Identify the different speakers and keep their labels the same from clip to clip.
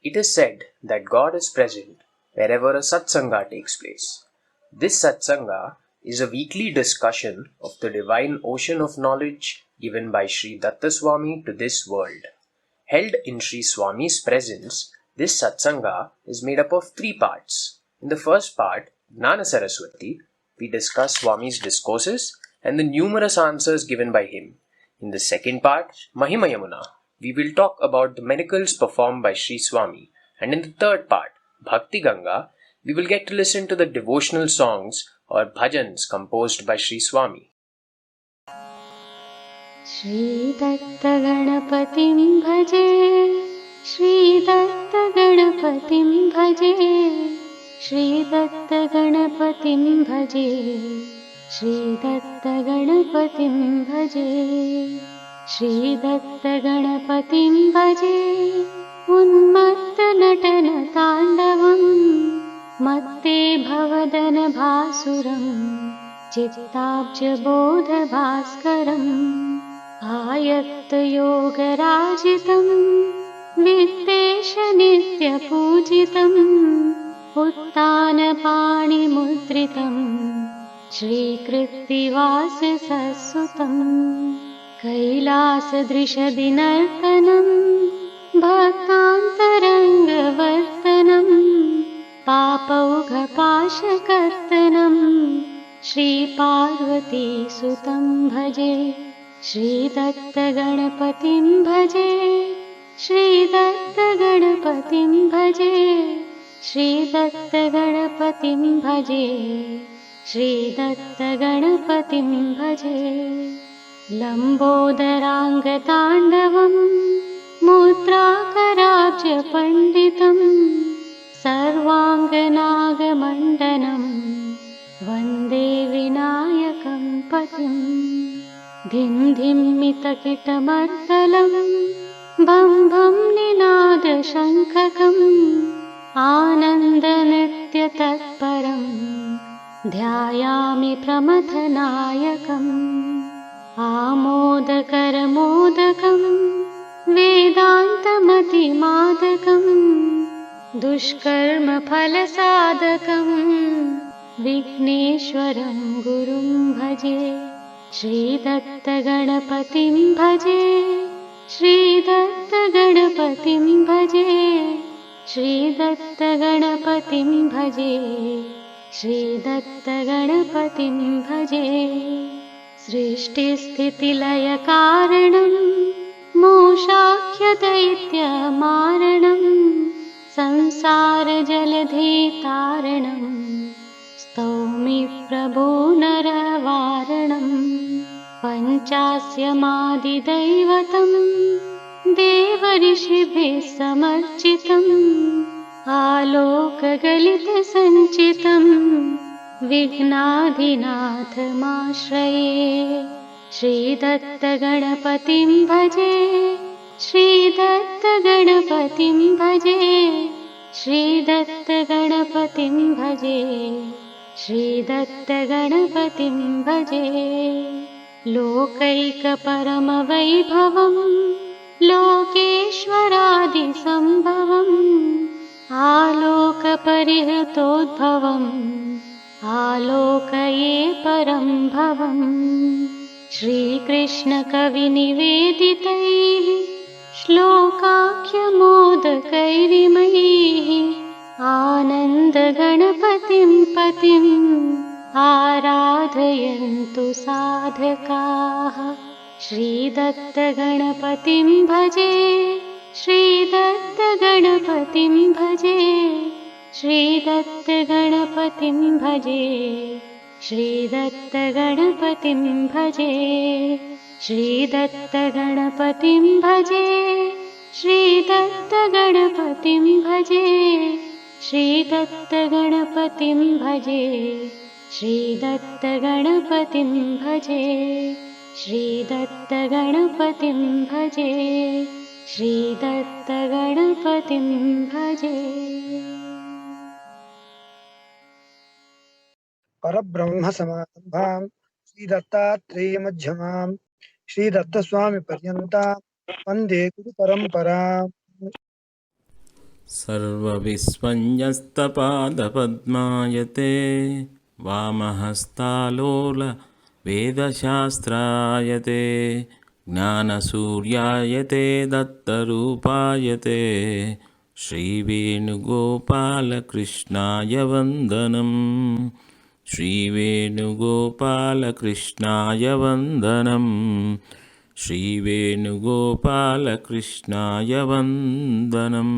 Speaker 1: It is said that God is present wherever a satsanga takes place. This satsanga is a weekly discussion of the divine ocean of knowledge given by Sri Dattaswami to this world. Held in Sri Swami's presence, this satsanga is made up of three parts. In the first part, Gnana Saraswati, we discuss Swami's discourses and the numerous answers given by him. In the second part, Mahima Yamuna, we will talk about the miracles performed by Sri Swami. And in the third part, Bhakti Ganga, we will get to listen to the devotional songs or bhajans composed by Sri Swami.
Speaker 2: Shri Datta Ganapatim Bhaje, Shri Datta Ganapatim Bhaje, Shri Datta Ganapatim Bhaje, Shri Datta Ganapatim Bhaje, Shri Datta Ganapatim Bhaje, Unmatta Natana Tandavam, Matte Bhavadana Bhasuram, चित्ताब्जबोध भास्करम् आयत्तयोगराजितम् विद्वेष नित्यपूजितम् उत्तानपाणिमुद्रितम् श्रीकृत्तिवास सत्सुतम् कैलासदृशदिनर्तनम् भक्तान्तरङ्गवर्तनम् पापौघपाशकर्तनम् श्रीपार्वती सुतं भजे श्रीदत्तगणपतिं भजे श्रीदत्तगणपतिं भजे श्रीदत्तगणपतिं भजे श्रीदत्तगणपतिं भजे लम्बोदराङ्गताण्डवं मुद्राकराब्जपण्डितं सर्वाङ्गनागमण्डनम् वन्दे विनायकं पतिं धिं धिम्मितकिटमर्दलं भं भं निनादशङ्खकम् आनन्दनृत्यतत्परं ध्यायामि प्रमथनायकम् आमोदकरमोदकं वेदान्तमतिमादकं दुष्कर्मफलसाधकम् विघ्नेश्वरं गुरुं भजे श्रीदत्तगणपतिं भजे श्रीदत्तगणपतिं भजे श्रीदत्तगणपतिं भजे श्रीदत्तगणपतिं भजे सृष्टिस्थितिलयकारणं मोक्षाख्यदैत्यमारणं संसारजलधितारणम् स्तौमि प्रभो नरवारणं पञ्चास्यमादिदैवतं देवऋषिभिः समर्चितम् आलोकगलितसञ्चितं विघ्नाधिनाथमाश्रये श्रीदत्तगणपतिं भजे श्रीदत्तगणपतिं भजे श्रीदत्तगणपतिं भजे श्रीदत्तगणपतिं भजे लोकैकपरमवैभवं लोकेश्वरादिसम्भवम् आलोकपरिहृतोद्भवम् आलोकये परं भवम् श्रीकृष्णकविनिवेदितैः श्लोकाख्यमोदकैरिमैः आनन्दगणपतिं पतिम् आराधयन्तु साधकाः श्रीदत्तगणपतिं भजे श्रीदत्तगणपतिं भजे श्रीदत्तगणपतिं भजे श्रीदत्तगणपतिं भजे श्रीदत्तगणपतिं भजे श्रीदत्तगणपतिं भजे श्रीदत्तगणपतिं भजे श्रीदत्तगणपतिं भजे श्रीदत्तगणपतिं भजे श्रीदत्तगणपतिं भजे।
Speaker 3: परब्रह्म समारंभां श्रीदत्तात्रेय मध्यमां श्रीदत्तस्वामी पर्यन्तां वन्दे गुरुपरम्पराम्।
Speaker 4: सर्वविस्मञ्जस्तपादपद्मायते वामहस्तालोलवेदशास्त्रायते ज्ञानसूर्यायते दत्तरूपायते श्रीवेणुगोपालकृष्णाय वन्दनम् श्रीवेणुगोपालकृष्णाय वन्दनम् श्रीवेणुगोपालकृष्णाय वन्दनम्.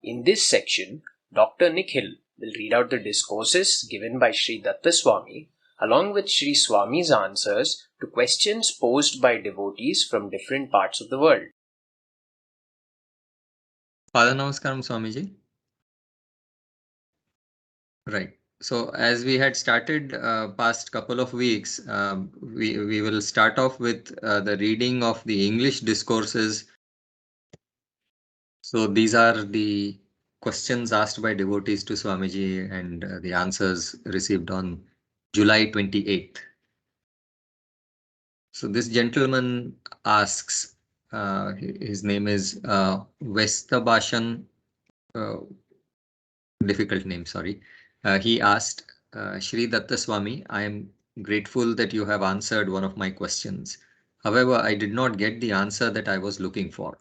Speaker 1: In this section, Dr. Nikhil will read out the discourses given by Sri Datta Swami along with Sri Swami's answers to questions posed by devotees from different parts of the world.
Speaker 5: Pada Namaskaram Swamiji. Right. So as we had started past couple of weeks, we will start off with the reading of the English discourses. So these are the questions asked by devotees to Swamiji and the answers received on July 28th. So this gentleman asks, his name is Vestabashan, difficult name, sorry. He asked, Shri Datta Swami, I am grateful that you have answered one of my questions. However, I did not get the answer that I was looking for.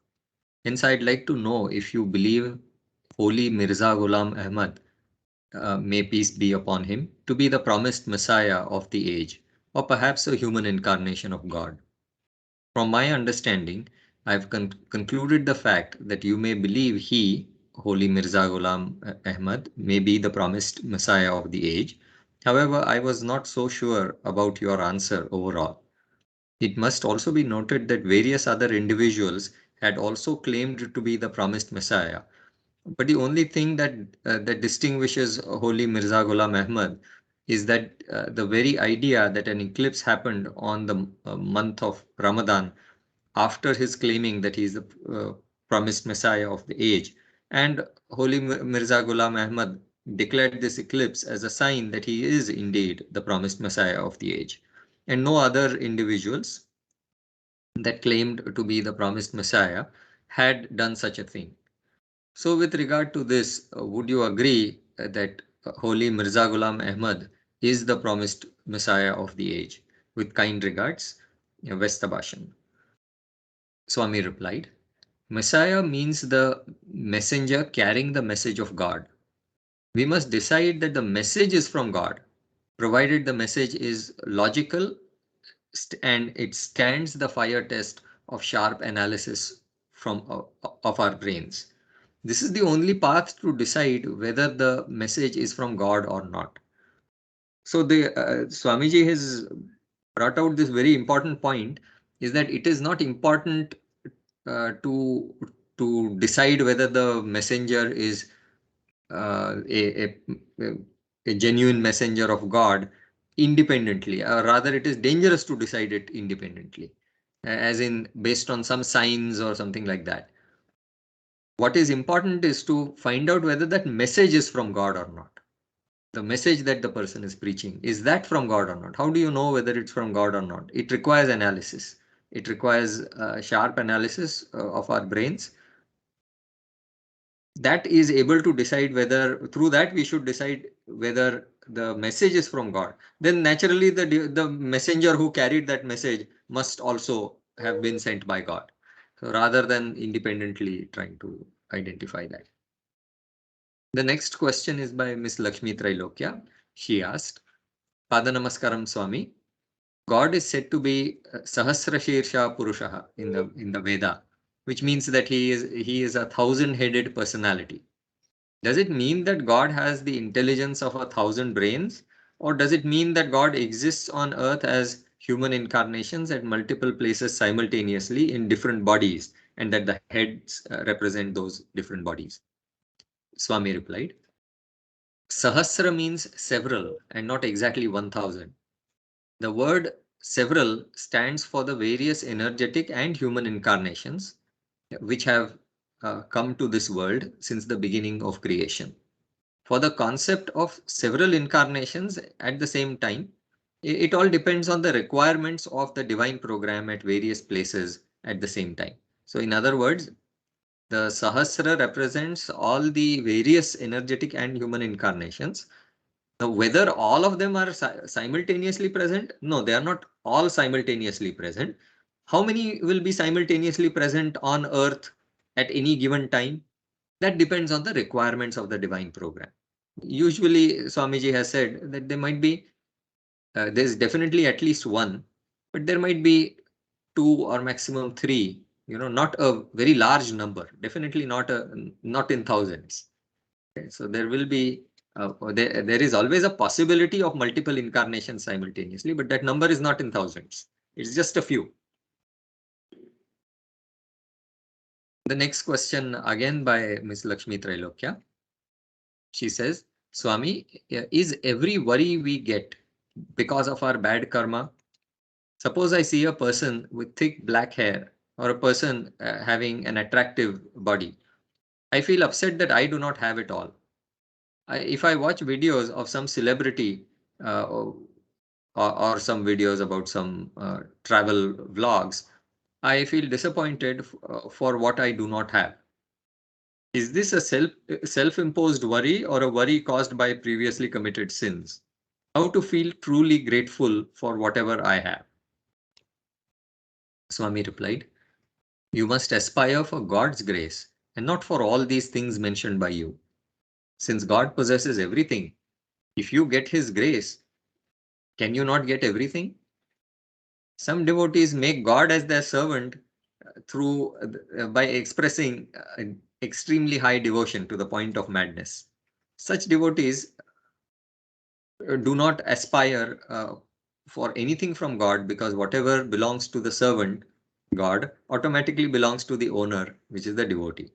Speaker 5: Hence, I'd like to know if you believe Holy Mirza Ghulam Ahmad, may peace be upon him, to be the promised Messiah of the age, or perhaps a human incarnation of God. From my understanding, I've concluded the fact that you may believe he, Holy Mirza Ghulam Ahmad, may be the promised Messiah of the age. However, I was not so sure about your answer overall. It must also be noted that various other individuals had also claimed to be the promised Messiah. But the only thing that distinguishes Holy Mirza Ghulam Ahmad is that the very idea that an eclipse happened on the month of Ramadan after his claiming that he is the promised Messiah of the age, and Holy Mirza Ghulam Ahmad declared this eclipse as a sign that he is indeed the promised Messiah of the age, and no other individuals that claimed to be the promised Messiah had done such a thing. So with regard to this, would you agree that Holy Mirza Ghulam Ahmad is the promised Messiah of the age? With kind regards, Vestabashan. Swami replied, Messiah means the messenger carrying the message of God. We must decide that the message is from God, provided the message is logical and it stands the fire test of sharp analysis of our brains. This is the only path to decide whether the message is from God or not. So the Swamiji has brought out this very important point, is that it is not important to decide whether the messenger is a genuine messenger of God independently, or rather it is dangerous to decide it independently, as in based on some signs or something like that. What is important is to find out whether that message is from God or not. The message that the person is preaching, is that from God or not? How do you know whether it's from God or not? It requires analysis. It requires sharp analysis of our brains. That is able to decide whether, through that we should decide whether the message is from God. Then naturally the messenger who carried that message must also have been sent by God. So rather than independently trying to identify that. The next question is by Miss Lakshmi Trailokya. She asked, Pada Namaskaram Swami, God is said to be Sahasra Shirsha Purushaha in the Veda, which means that he is a 1,000-headed personality. Does it mean that God has the intelligence of 1,000 brains, or does it mean that God exists on earth as human incarnations at multiple places simultaneously in different bodies, and that the heads represent those different bodies? Swami replied, Sahasra means several and not exactly 1,000. The word several stands for the various energetic and human incarnations which have come to this world since the beginning of creation. For the concept of several incarnations at the same time, it all depends on the requirements of the divine program at various places at the same time. So in other words, The Sahasra represents all the various energetic and human incarnations. Now, whether all of them are simultaneously present? No, they are not all simultaneously present. How many will be simultaneously present on earth at any given time? That depends on the requirements of the divine program. Usually, Swamiji has said that there might be, there's definitely at least one, but there might be two or maximum three, not a very large number, definitely not in thousands. Okay, so there will be, there is always a possibility of multiple incarnations simultaneously, but that number is not in thousands. It's just a few. The next question again by Ms. Lakshmi Trailokya. She says, Swami, is every worry we get because of our bad karma? Suppose I see a person with thick black hair or a person having an attractive body. I feel upset that I do not have it all. If I watch videos of some celebrity or some videos about some travel vlogs, I feel disappointed for what I do not have. Is this a self-imposed worry or a worry caused by previously committed sins? How to feel truly grateful for whatever I have? Swami replied, you must aspire for God's grace and not for all these things mentioned by you. Since God possesses everything, if you get His grace, can you not get everything? Some devotees make God as their servant by expressing extremely high devotion to the point of madness. Such devotees do not aspire for anything from God, because whatever belongs to the servant, God, automatically belongs to the owner, which is the devotee.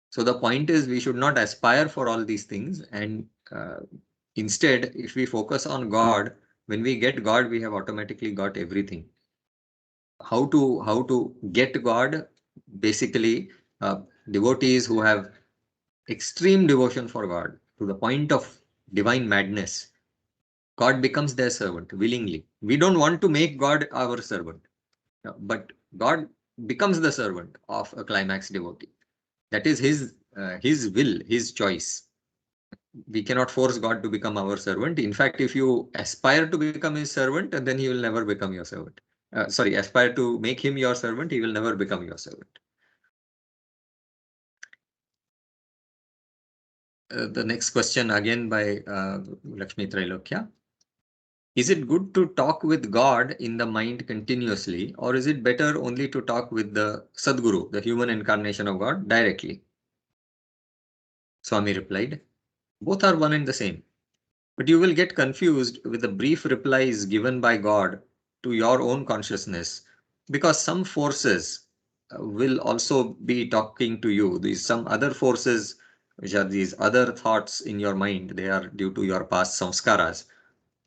Speaker 5: So the point is, we should not aspire for all these things, and instead, if we focus on God, when we get God, we have automatically got everything. How to get God? Basically, devotees who have extreme devotion for God to the point of divine madness, God becomes their servant willingly. We don't want to make God our servant, but God becomes the servant of a climax devotee. That is his will, his choice. We cannot force God to become our servant. In fact, if you aspire to become his servant, then he will never become your servant. Aspire to make him your servant, he will never become your servant. The next question again by Lakshmi Trailokya. Is it good to talk with God in the mind continuously, or is it better only to talk with the Sadguru, the human incarnation of God, directly? Swami replied, both are one and the same. But you will get confused with the brief replies given by God to your own consciousness, because some forces will also be talking to you. These some other forces, which are these other thoughts in your mind, they are due to your past samskaras.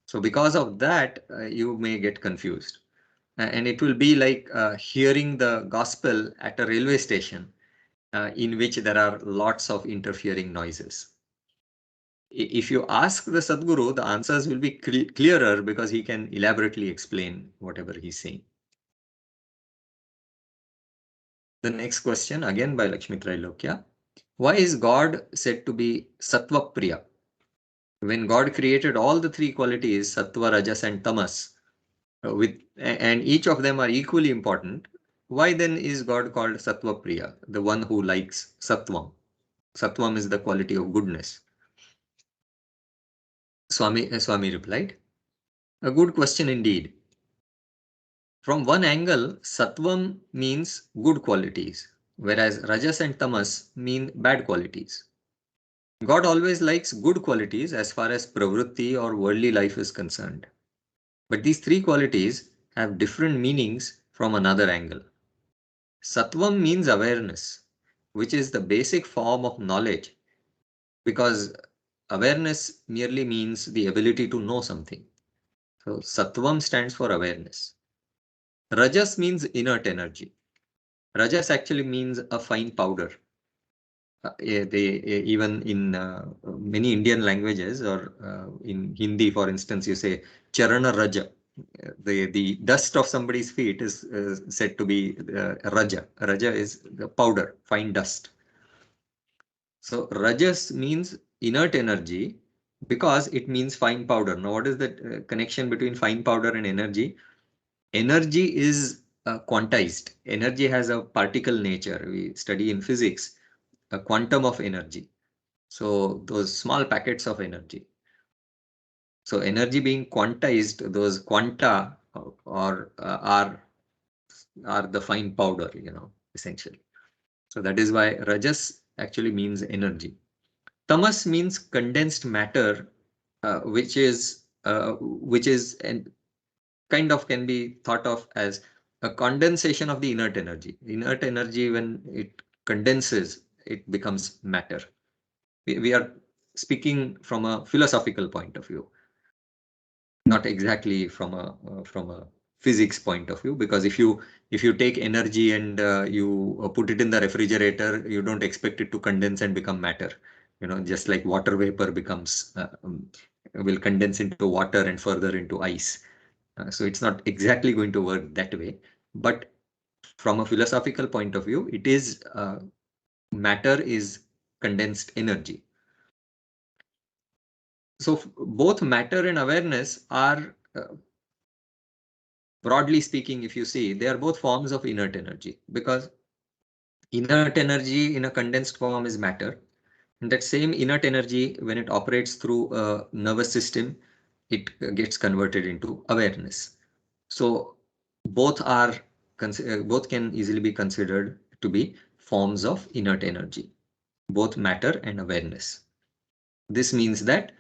Speaker 5: So because of that, you may get confused. And it will be like hearing the gospel at a railway station in which there are lots of interfering noises. If you ask the Sadguru, the answers will be clearer, because he can elaborately explain whatever he's saying. The next question again by Lakshmi Trailokya. Why is God said to be Sattva Priya? When God created all the three qualities, Sattva, Rajas and Tamas, and each of them are equally important, why then is God called Sattva Priya, the one who likes Sattvam? Sattvam is the quality of goodness. Swami replied, a good question indeed. From one angle, Sattvam means good qualities, whereas Rajas and Tamas mean bad qualities. God always likes good qualities as far as pravritti or worldly life is concerned. But these three qualities have different meanings from another angle. Sattvam means awareness, which is the basic form of knowledge, because awareness merely means the ability to know something. So Sattvam stands for awareness. Rajas means inert energy. Rajas actually means a fine powder. Even in many Indian languages, or in Hindi, for instance, you say Charana Raja, the dust of somebody's feet is said to be raja. Raja is the powder, fine dust. So rajas means inert energy because it means fine powder. Now, what is the connection between fine powder and energy? Energy is quantized. Energy has a particle nature. We study in physics a quantum of energy. So those small packets of energy. So energy being quantized, those quanta are the fine powder, essentially. So that is why rajas actually means energy. Tamas means condensed matter, which is and kind of can be thought of as a condensation of the inert energy. Inert energy, when it condenses, it becomes matter. We are speaking from a philosophical point of view, not exactly from a physics point of view, because if you take energy and you put it in the refrigerator, you don't expect it to condense and become matter. Just like water vapor becomes will condense into water and further into ice. So it's not exactly going to work that way. But from a philosophical point of view, it is matter is condensed energy. So both matter and awareness are, broadly speaking, if you see, they are both forms of inert energy, because inert energy in a condensed form is matter. And that same inert energy, when it operates through a nervous system, it gets converted into awareness. So both can easily be considered to be forms of inert energy, both matter and awareness. This means that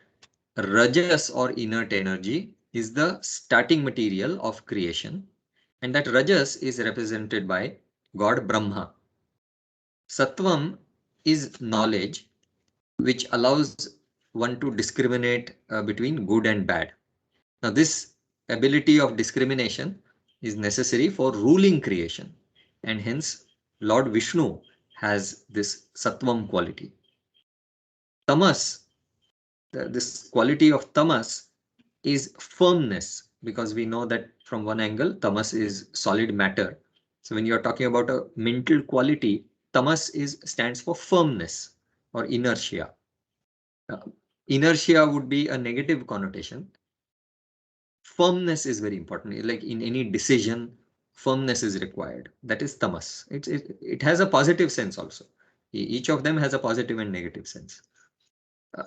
Speaker 5: rajas or inert energy is the starting material of creation, and that rajas is represented by God Brahma. Sattvam is knowledge, which allows one to discriminate between good and bad. Now, this ability of discrimination is necessary for ruling creation, and hence Lord Vishnu has this Sattvam quality. Tamas, this quality of tamas is firmness, because we know that from one angle, tamas is solid matter. So when you're talking about a mental quality, tamas stands for firmness or inertia. Inertia would be a negative connotation. Firmness is very important. Like in any decision, firmness is required. That is tamas. It has a positive sense also. Each of them has a positive and negative sense.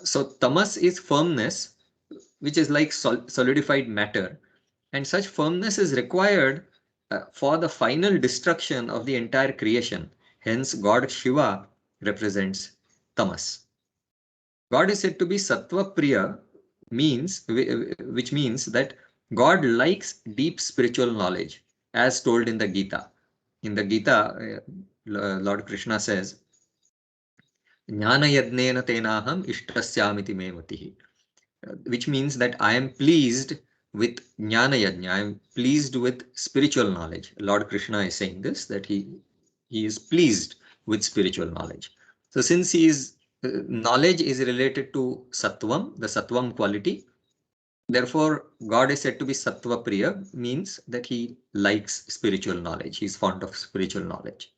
Speaker 5: So tamas is firmness, which is like solidified matter, and such firmness is required for the final destruction of the entire creation. Hence, God Shiva represents tamas. God is said to be Sattva Priya, which means that God likes deep spiritual knowledge, as told in the Gita. In the Gita, Lord Krishna says, Jnana yadnena tenaham ishtasyamiti me matihi, which means that I am pleased with Jnana Yajna. I am pleased with spiritual knowledge. Lord Krishna is saying this, that he is pleased with spiritual knowledge. So since knowledge is related to Sattvam, the Sattvam quality, therefore God is said to be Sattva Priya, means that he likes spiritual knowledge. He is fond of spiritual knowledge.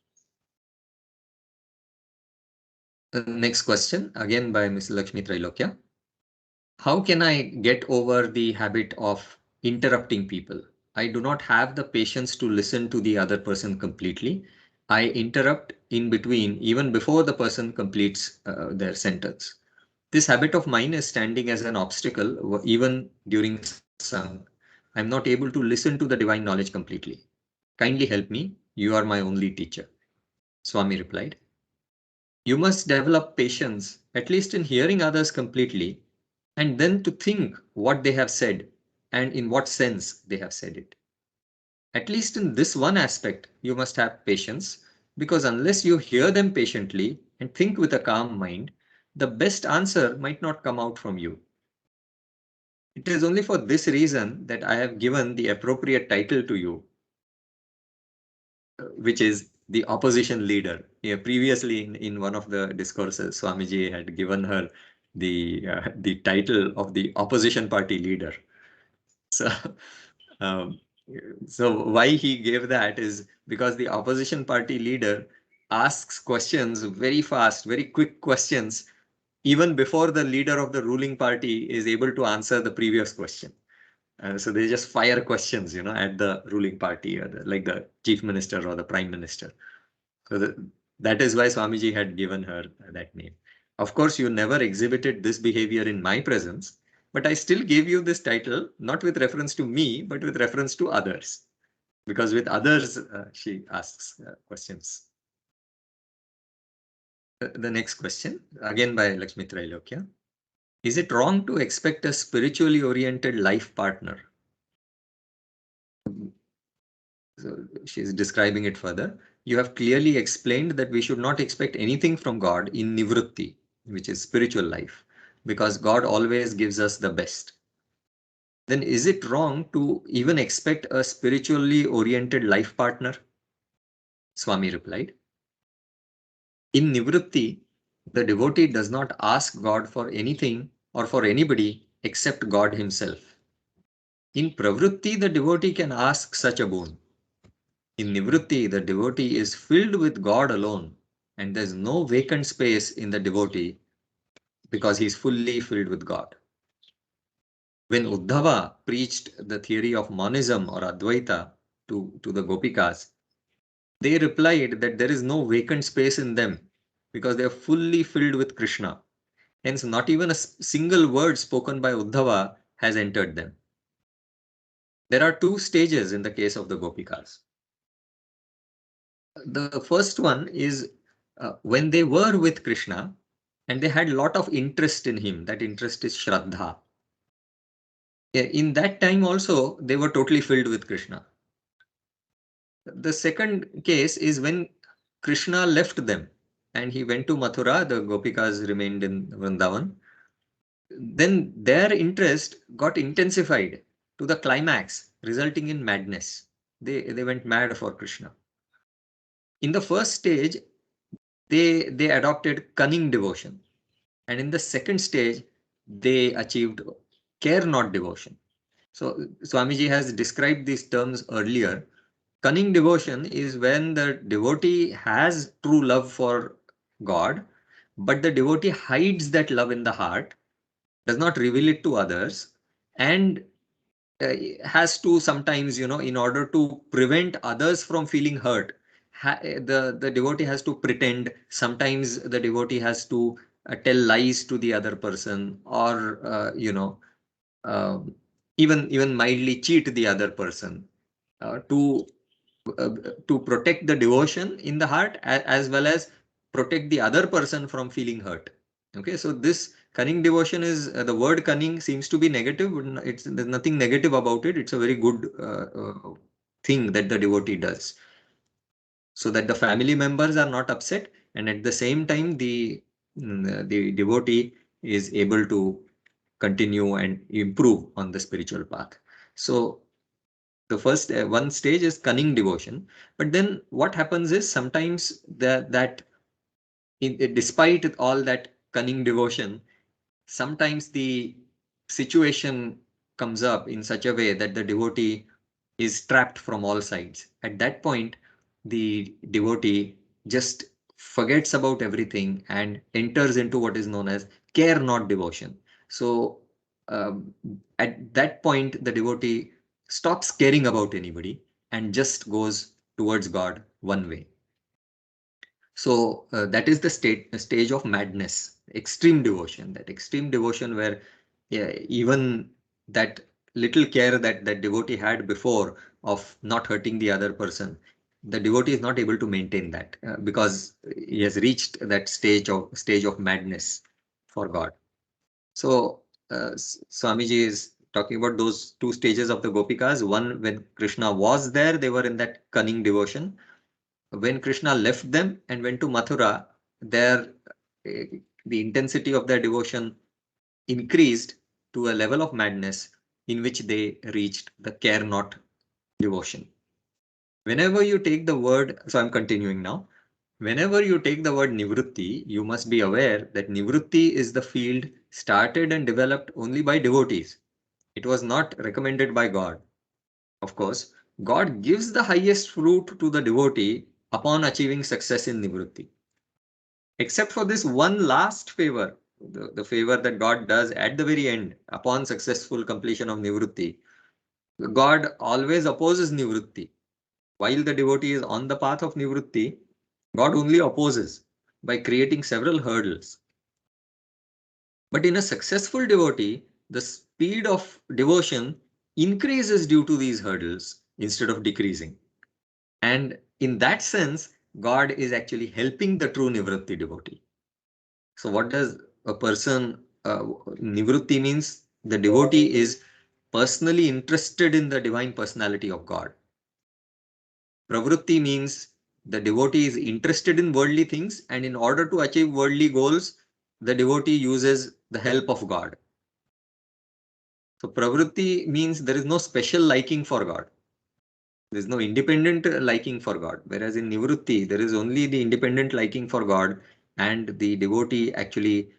Speaker 5: Next question, again by Ms. Lakshmi Trailokya. How can I get over the habit of interrupting people? I do not have the patience to listen to the other person completely. I interrupt in between, even before the person completes their sentence. This habit of mine is standing as an obstacle even during satsang. I'm not able to listen to the divine knowledge completely. Kindly help me. You are my only teacher. Swami replied, you must develop patience, at least in hearing others completely, and then to think what they have said and in what sense they have said it. At least in this one aspect, you must have patience, because unless you hear them patiently and think with a calm mind, the best answer might not come out from you. It is only for this reason that I have given the appropriate title to you, which is the opposition leader. Previously in one of the discourses, Swamiji had given her the title of the opposition party leader. So So why he gave that is because the opposition party leader asks questions very fast, very quick questions, even before the leader of the ruling party is able to answer the previous question. So they just fire questions, at the ruling party, or like the chief minister or the prime minister. So that is why Swamiji had given her that name. Of course, you never exhibited this behavior in my presence, but I still gave you this title, not with reference to me, but with reference to others. Because with others, she asks questions. The next question, again by Lakshmi Trailokya. Is it wrong to expect a spiritually oriented life partner? So she's describing it further. You have clearly explained that we should not expect anything from God in nivritti, which is spiritual life, because God always gives us the best. Then is it wrong to even expect a spiritually oriented life partner? Swami replied, in nivritti, the devotee does not ask God for anything or for anybody except God himself. In pravritti, the devotee can ask such a boon. In nivritti, the devotee is filled with God alone, and there's no vacant space in the devotee because he's fully filled with God. When Uddhava preached the theory of monism or Advaita to the Gopikas, they replied that there is no vacant space in them because they are fully filled with Krishna. Hence, not even a single word spoken by Uddhava has entered them. There are two stages in the case of the Gopikas. The first one is when they were with Krishna and they had a lot of interest in him. That interest is Shraddha. In that time also, they were totally filled with Krishna. The second case is when Krishna left them and he went to Mathura, the Gopikas remained in Vrindavan. Then their interest got intensified to the climax, resulting in madness. They went mad for Krishna. In the first stage, they adopted cunning devotion. And in the second stage, they achieved care not devotion. So Swamiji has described these terms earlier. Cunning devotion is when the devotee has true love for God, but the devotee hides that love in the heart, does not reveal it to others, and has to sometimes, in order to prevent others from feeling hurt, the devotee has to pretend. Sometimes the devotee has to tell lies to the other person, or even mildly cheat the other person to protect the devotion in the heart, as well as protect the other person from feeling hurt. Okay, so this cunning devotion is the word cunning seems to be negative. There's nothing negative about it. It's a very good thing that the devotee does, so that the family members are not upset, and at the same time the devotee is able to continue and improve on the spiritual path. So the first one stage is cunning devotion, but then what happens is sometimes despite all that cunning devotion, sometimes the situation comes up in such a way that the devotee is trapped from all sides. At that point, the devotee just forgets about everything and enters into what is known as care not devotion. So at that point, the devotee stops caring about anybody and just goes towards God one way. So that is the stage of madness, extreme devotion. That extreme devotion where even that little care that devotee had before of not hurting the other person, the devotee is not able to maintain that because he has reached that stage of madness for God. So Swamiji is talking about those two stages of the Gopikas. One, when Krishna was there, they were in that cunning devotion. When Krishna left them and went to Mathura, the intensity of their devotion increased to a level of madness in which they reached the care not devotion. Whenever you take the word, so I'm continuing now. Whenever you take the word nivritti, you must be aware that nivritti is the field started and developed only by devotees. It was not recommended by God. Of course, God gives the highest fruit to the devotee upon achieving success in nivritti. Except for this one last favor, the favor that God does at the very end upon successful completion of nivritti, God always opposes nivritti. While the devotee is on the path of nivritti, God only opposes by creating several hurdles. But in a successful devotee, the speed of devotion increases due to these hurdles instead of decreasing. And in that sense, God is actually helping the true nivritti devotee. So what does a person, nivritti means the devotee is personally interested in the divine personality of God. Pravritti means the devotee is interested in worldly things, and in order to achieve worldly goals, the devotee uses the help of God. So pravritti means there is no special liking for God. There is no independent liking for God. Whereas in nivritti, there is only the independent liking for God, and the devotee actually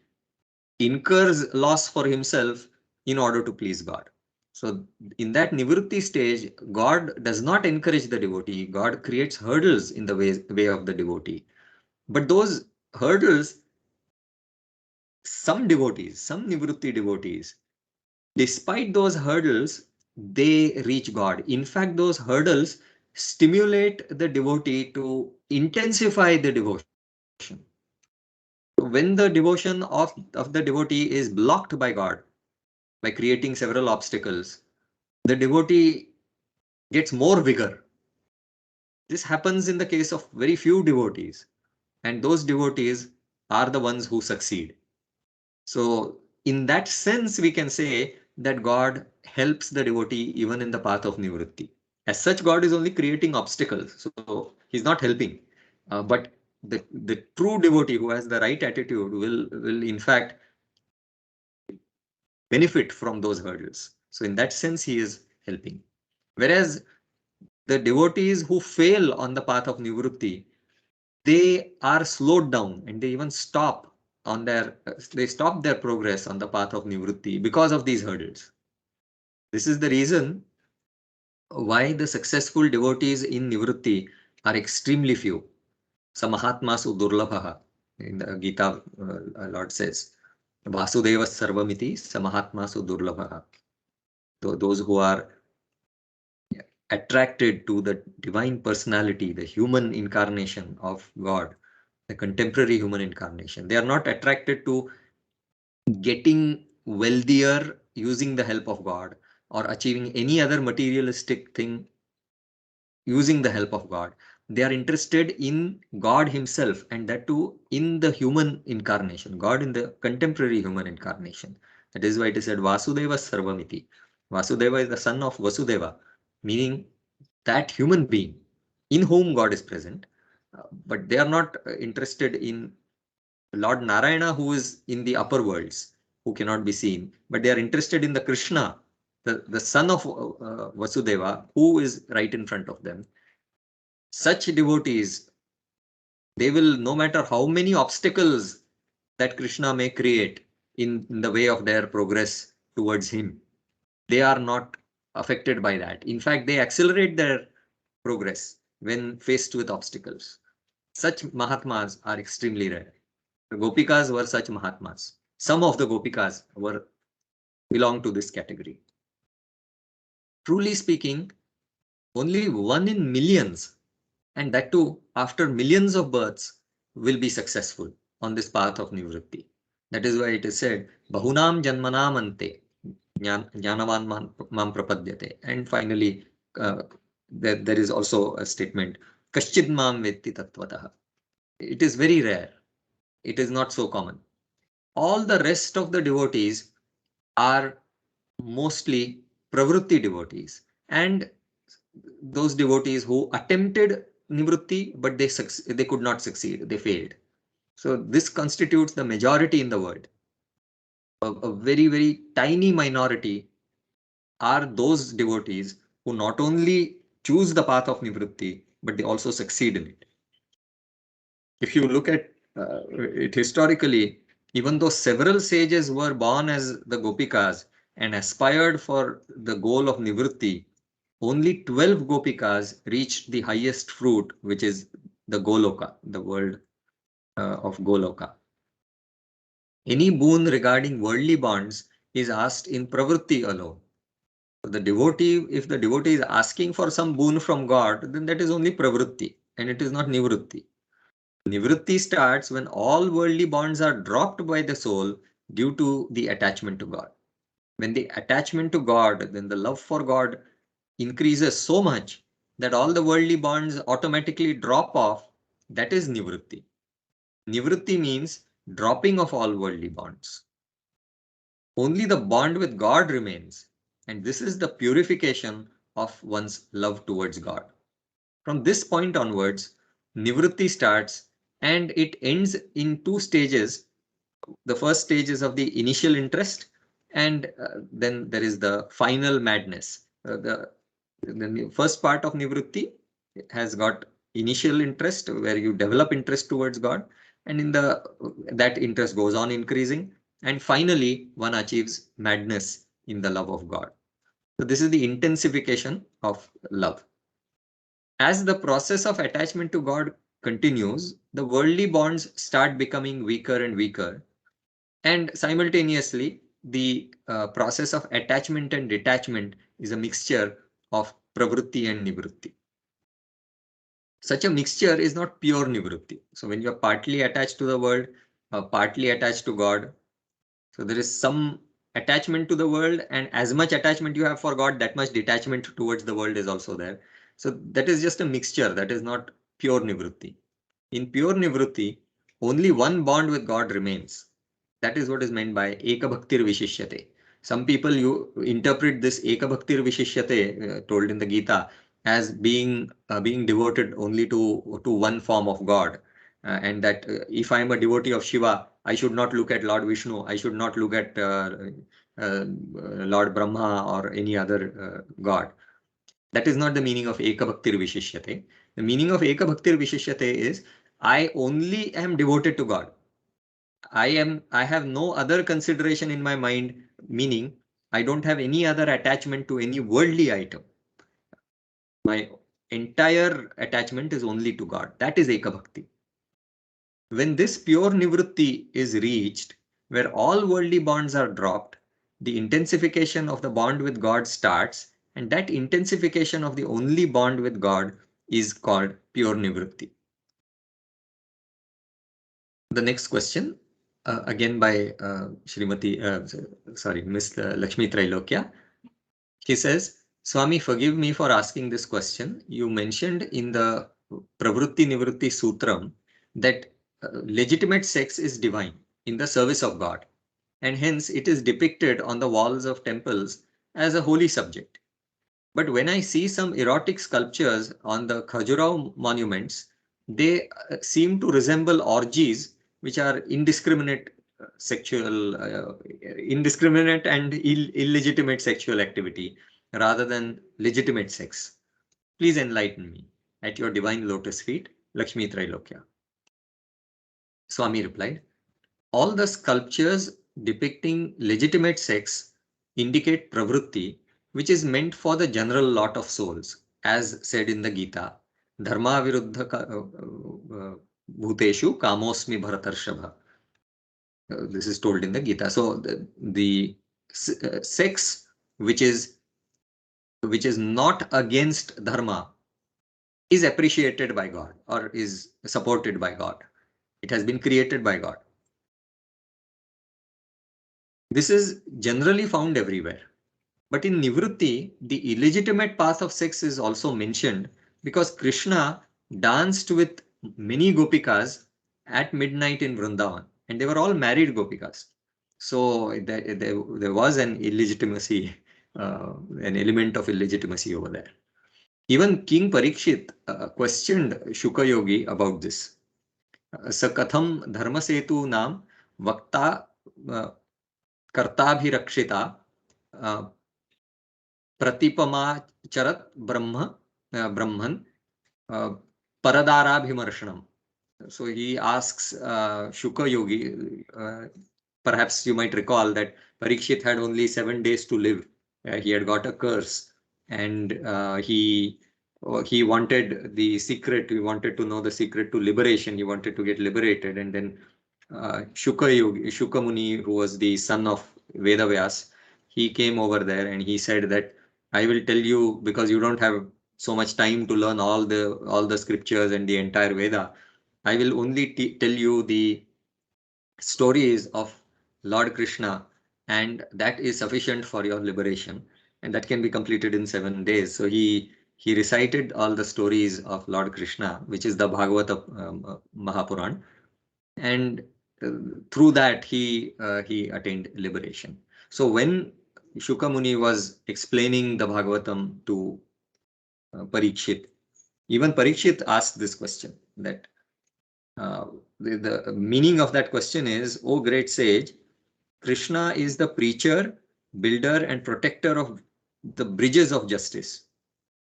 Speaker 5: incurs loss for himself in order to please God. So in that nivritti stage, God does not encourage the devotee. God creates hurdles in the way of the devotee. But those hurdles, some devotees, some nivritti devotees, despite those hurdles, they reach God. In fact, those hurdles stimulate the devotee to intensify the devotion. When the devotion of the devotee is blocked by God, by creating several obstacles, the devotee gets more vigor. This happens in the case of very few devotees, and those devotees are the ones who succeed. So in that sense, we can say that God helps the devotee even in the path of nivritti. As such, God is only creating obstacles, so he's not helping. But the true devotee who has the right attitude will in fact benefit from those hurdles. So in that sense, he is helping. Whereas the devotees who fail on the path of nivritti, they are slowed down and they even stop on they stop their progress on the path of nivritti because of these hurdles. This is the reason why the successful devotees in nivritti are extremely few. Samahatmasu durlabhaha, in the Gita, Lord says, Vasudeva sarvamiti samahatmasu durlabhaha. Those who are attracted to the divine personality, the human incarnation of God, the contemporary human incarnation. They are not attracted to getting wealthier using the help of God or achieving any other materialistic thing using the help of God. They are interested in God himself, and that too in the human incarnation, God in the contemporary human incarnation. That is why it is said Vasudeva Sarvamiti. Vasudeva is the son of Vasudeva, meaning that human being in whom God is present. But they are not interested in Lord Narayana, who is in the upper worlds, who cannot be seen, but they are interested in the Krishna, the son of Vasudeva, who is right in front of them. Such devotees, they will, no matter how many obstacles that Krishna may create in the way of their progress towards him, they are not affected by that. In fact, they accelerate their progress when faced with obstacles. Such Mahatmas are extremely rare. The Gopikas were such Mahatmas. Some of the Gopikas belong to this category. Truly speaking, only 1 in millions, and that too after millions of births, will be successful on this path of nivritti. That is why it is said, Bahunam Janmanam Ante, Jnanavan Mam Prapadyate. And finally, there is also a statement, Kaschid Mam Vetti Tattvataha. It is very rare. It is not so common. All the rest of the devotees are mostly pravritti devotees, and those devotees who attempted nivritti, but they could not succeed, they failed. So this constitutes the majority in the world. A very, very tiny minority are those devotees who not only choose the path of nivritti, but they also succeed in it. If you look at it historically, even though several sages were born as the Gopikas and aspired for the goal of nivritti, only 12 Gopikas reached the highest fruit, which is the Goloka, the world of Goloka. Any boon regarding worldly bonds is asked in pravritti alone. So the devotee, if the devotee is asking for some boon from God, then that is only pravritti and it is not nivritti. Nivritti starts when all worldly bonds are dropped by the soul due to the attachment to God. When the attachment to God, then the love for God increases so much that all the worldly bonds automatically drop off. That is nivritti. Nivritti means dropping of all worldly bonds. Only the bond with God remains, and this is the purification of one's love towards God. From this point onwards, nivritti starts and it ends in two stages. The first stage is of the initial interest, and then there is the final madness. The first part of nivritti has got initial interest where you develop interest towards God, and in that interest goes on increasing, and finally one achieves madness in the love of God. So this is the intensification of love. As the process of attachment to God continues, the worldly bonds start becoming weaker and weaker, and simultaneously the process of attachment and detachment is a mixture of pravritti and nivritti. Such a mixture is not pure nivritti. So when you are partly attached to the world, partly attached to God, so there is some attachment to the world, and as much attachment you have for God, that much detachment towards the world is also there. So that is just a mixture, that is not pure nivritti. In pure nivritti, only one bond with God remains. That is what is meant by ekabhaktir vishishyate. Some people you interpret this ekabhaktir vishishyate told in the Gita as being devoted only to one form of God, and that if I am a devotee of Shiva, I should not look at Lord Vishnu, I should not look at Lord Brahma or any other God. That is not the meaning of ekabhaktir vishishyate. The meaning of ekabhaktir vishishyate is I only am devoted to God. I have no other consideration in my mind, meaning I don't have any other attachment to any worldly item. My entire attachment is only to God. That is ekabhakti. When this pure nivritti is reached, where all worldly bonds are dropped, the intensification of the bond with God starts, and that intensification of the only bond with God is called pure nivritti. The next question, again by Miss Lakshmi Trailokya. He says, Swami, forgive me for asking this question. You mentioned in the Pravritti Nivritti Sutram that legitimate sex is divine in the service of God, and hence it is depicted on the walls of temples as a holy subject. But when I see some erotic sculptures on the Khajuraho monuments, they seem to resemble orgies, which are indiscriminate and illegitimate sexual activity rather than legitimate sex. Please enlighten me. At your divine lotus feet, Lakshmi Trailokya. Swami replied, all the sculptures depicting legitimate sex indicate pravritti, which is meant for the general lot of souls, as said in the Gita, Dharma viruddha bhuteshu kamosmi bharatarshava. This is told in the Gita. So the sex which is not against dharma is appreciated by God or is supported by God. It has been created by God. This is generally found everywhere. But in Nivritti, the illegitimate path of sex is also mentioned because Krishna danced with many gopikas at midnight in Vrindavan, and they were all married gopikas. So there was an illegitimacy, an element of illegitimacy over there. Even King Parikshit questioned Shuka Yogi about this. Sakatham dharmasetu nam vakta kartabhirakshita pratipamacharat brahman paradarabhimarshanam. So he asks Shuka Yogi, perhaps you might recall that Parikshit had only 7 days to live. He had got a curse. and he wanted the secret. He wanted to know the secret to liberation. He wanted to get liberated, and then Shuka Muni, who was the son of Vedavyas, he came over there and he said that I will tell you, because you don't have so much time to learn all the scriptures and the entire Veda. I will only tell you the stories of Lord Krishna, and that is sufficient for your liberation, and that can be completed in 7 days. So he recited all the stories of Lord Krishna, which is the Bhagavata Mahapuran, and through that he attained liberation. So when Shuka Muni was explaining the Bhagavatam to Parikshit, even Parikshit asked this question, that the meaning of that question is, "O great sage, Krishna is the preacher, builder, and protector of the bridges of justice.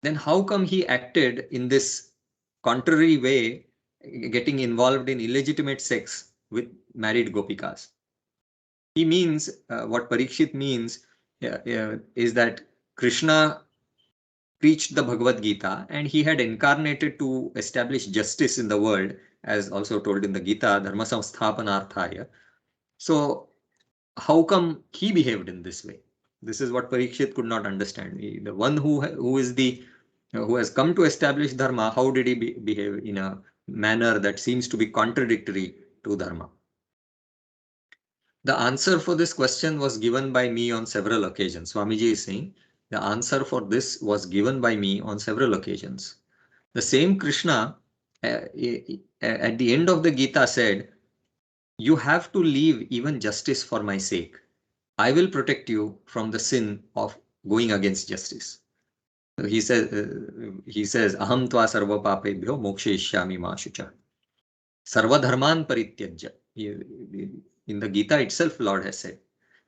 Speaker 5: Then how come he acted in this contrary way, getting involved in illegitimate sex with married gopikas?" He means, what Parikshit means is that Krishna preached the Bhagavad Gita and he had incarnated to establish justice in the world, as also told in the Gita, Dharma Samsthapanarthaya. So how come he behaved in this way? This is what Parikshit could not understand. The one who has come to establish dharma, how did he behave in a manner that seems to be contradictory to dharma? The answer for this question was given by me on several occasions. Swamiji is saying the answer for this was given by me on several occasions. The same Krishna at the end of the Gita said, "You have to leave even justice for my sake. I will protect you from the sin of going against justice." He says, "Aham tva sarva papebhyo mokshayishyami ma shucha. Sarva dharman parityajya." In the Gita itself, Lord has said.